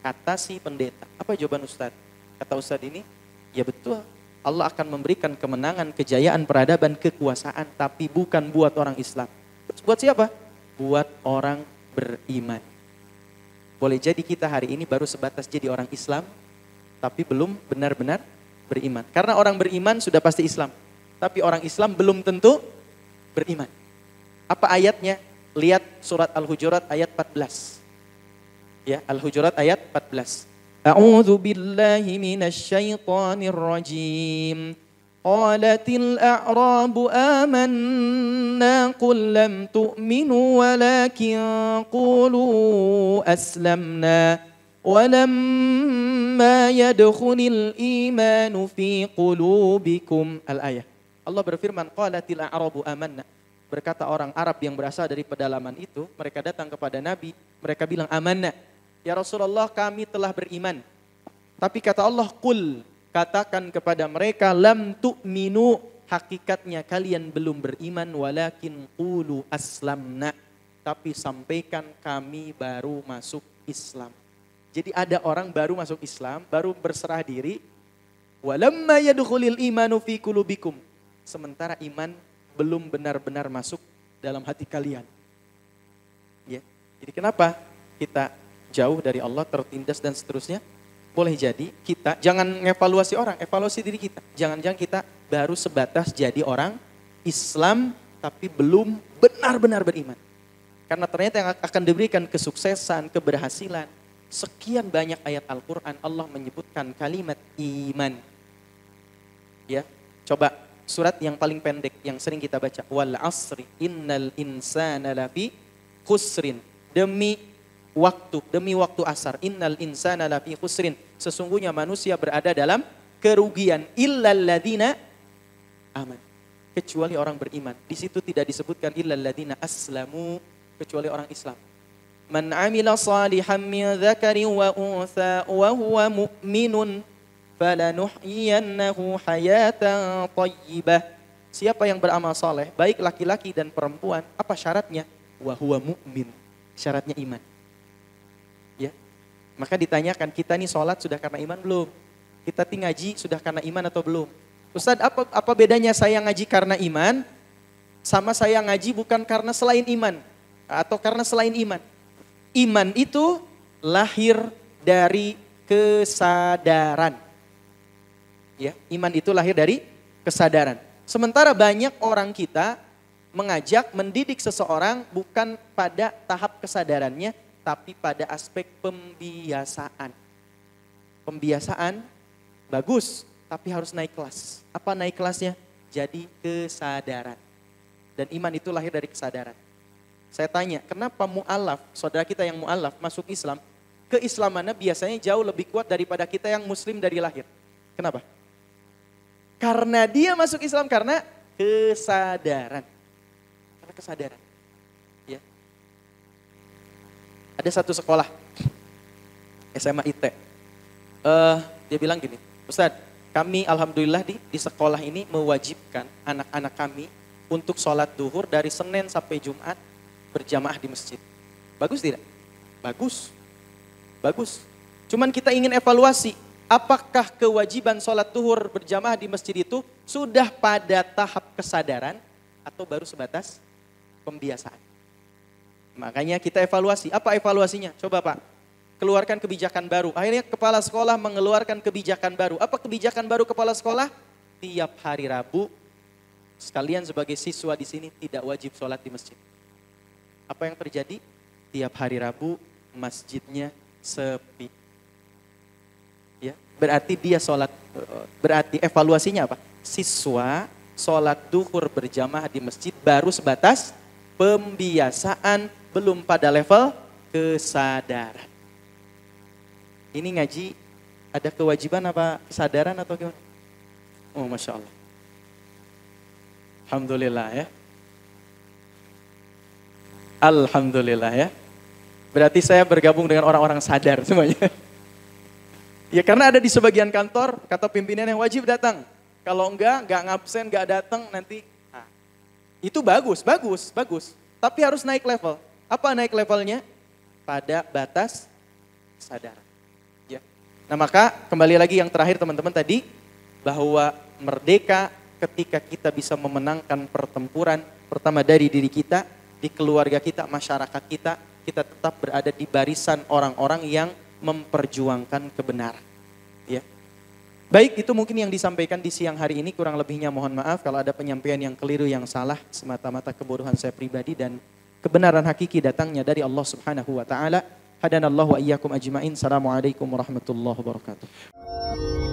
Kata si pendeta. Apa jawaban Ustadz? Kata Ustadz ini, ya betul. Allah akan memberikan kemenangan, kejayaan, peradaban, kekuasaan. Tapi bukan buat orang Islam. Buat siapa? Buat orang beriman. Boleh jadi kita hari ini baru sebatas jadi orang Islam, tapi belum benar-benar beriman. Karena orang beriman sudah pasti Islam. Tapi orang Islam belum tentu beriman. Apa ayatnya? Lihat surat Al-Hujurat ayat 14. Ya, Al-Hujurat ayat 14. A'udzu billahi minasy syaithanir rajim. Qalatil a'rabu amanna qul lam tu'minu walakin qulu aslamna walamma yadkhulil imanu fi qulubikum. Al-ayah. Allah berfirman, qalatil a'rabu amanna. Berkata orang Arab yang berasal dari pedalaman itu, mereka datang kepada Nabi, mereka bilang amanna. Ya Rasulullah, kami telah beriman. Tapi kata Allah, qul, katakan kepada mereka, lam tu'minu, hakikatnya kalian belum beriman, walakin qulu aslamna. Tapi sampaikan kami baru masuk Islam. Jadi ada orang baru masuk Islam, baru berserah diri, walamma yadkhulil imanu fi qulubikum. Sementara iman belum benar-benar masuk dalam hati kalian. Ya. Jadi kenapa kita jauh dari Allah, tertindas dan seterusnya? Boleh jadi kita jangan ngevaluasi orang, evaluasi diri kita. Jangan-jangan kita baru sebatas jadi orang Islam tapi belum benar-benar beriman. Karena ternyata yang akan diberikan kesuksesan, keberhasilan, sekian banyak ayat Al-Quran Allah menyebutkan kalimat iman. Ya, coba surat yang paling pendek yang sering kita baca, wal asri innal insana lafi khusrin. Demi waktu asar, innal insana lafi khusrin. Sesungguhnya manusia berada dalam kerugian illal ladzina aman. Kecuali orang beriman. Di situ tidak disebutkan illal ladzina aslamu, kecuali orang Islam. Man amila salihan min dzakarin wa untha wa huwa mu'minun falanuhyiyannahu hayatan thayyibah. Siapa yang beramal saleh, baik laki-laki dan perempuan, apa syaratnya? Wa huwa mu'min. Syaratnya iman. Ya. Maka ditanyakan, kita nih sholat sudah karena iman belum? Kita nih ngaji sudah karena iman atau belum? Ustaz, apa bedanya saya ngaji karena iman sama saya ngaji bukan karena selain iman atau karena selain iman? Iman itu lahir dari kesadaran. Ya, iman itu lahir dari kesadaran. Sementara banyak orang kita mengajak, mendidik seseorang bukan pada tahap kesadarannya, tapi pada aspek pembiasaan. Pembiasaan bagus, tapi harus naik kelas. Apa naik kelasnya? Jadi kesadaran. Dan iman itu lahir dari kesadaran. Saya tanya, kenapa mu'alaf, saudara kita yang mu'alaf masuk Islam, keislamannya biasanya jauh lebih kuat daripada kita yang muslim dari lahir. Kenapa? Karena dia masuk Islam karena kesadaran. Karena kesadaran. Ya. Ada satu sekolah SMA IT. Dia bilang gini, Ustaz, kami alhamdulillah di sekolah ini mewajibkan anak-anak kami untuk sholat duhur dari Senin sampai Jumat berjamaah di masjid. Bagus tidak? Bagus. Bagus. Cuman kita ingin evaluasi, apakah kewajiban sholat duhur berjamaah di masjid itu sudah pada tahap kesadaran atau baru sebatas pembiasaan? Makanya kita evaluasi. Apa evaluasinya? Coba Pak. keluarkan kebijakan baru. Akhirnya kepala sekolah mengeluarkan kebijakan baru. Apa kebijakan baru kepala sekolah? Tiap hari Rabu, sekalian sebagai siswa di sini tidak wajib sholat di masjid. Apa yang terjadi? Tiap hari Rabu masjidnya sepi. Ya, berarti dia sholat, berarti evaluasinya apa? Siswa sholat duhur berjamaah di masjid baru sebatas pembiasaan, belum pada level kesadaran. Ini ngaji ada kewajiban apa kesadaran atau gimana? Oh, Masya Allah. Alhamdulillah ya. Alhamdulillah ya. Berarti saya bergabung dengan orang-orang sadar semuanya. Ya karena ada di sebagian kantor, kata pimpinan yang wajib datang. Kalau enggak ngabsen, enggak datang nanti. Nah, itu bagus. Tapi harus naik level. Apa naik levelnya? Pada batas kesadaran. Ya. Nah maka kembali lagi yang terakhir teman-teman tadi. Bahwa merdeka ketika kita bisa memenangkan pertempuran. Pertama dari diri kita, di keluarga kita, masyarakat kita. Kita tetap berada di barisan orang-orang yang memperjuangkan kebenaran. Ya. Baik, itu mungkin yang disampaikan di siang hari ini. Kurang lebihnya mohon maaf kalau ada penyampaian yang keliru, yang salah, semata-mata kebodohan saya pribadi dan kebenaran hakiki datangnya dari Allah Subhanahu wa taala. Hadanallahu wa iyyakum ajmain. Assalamualaikum warahmatullahi wabarakatuh.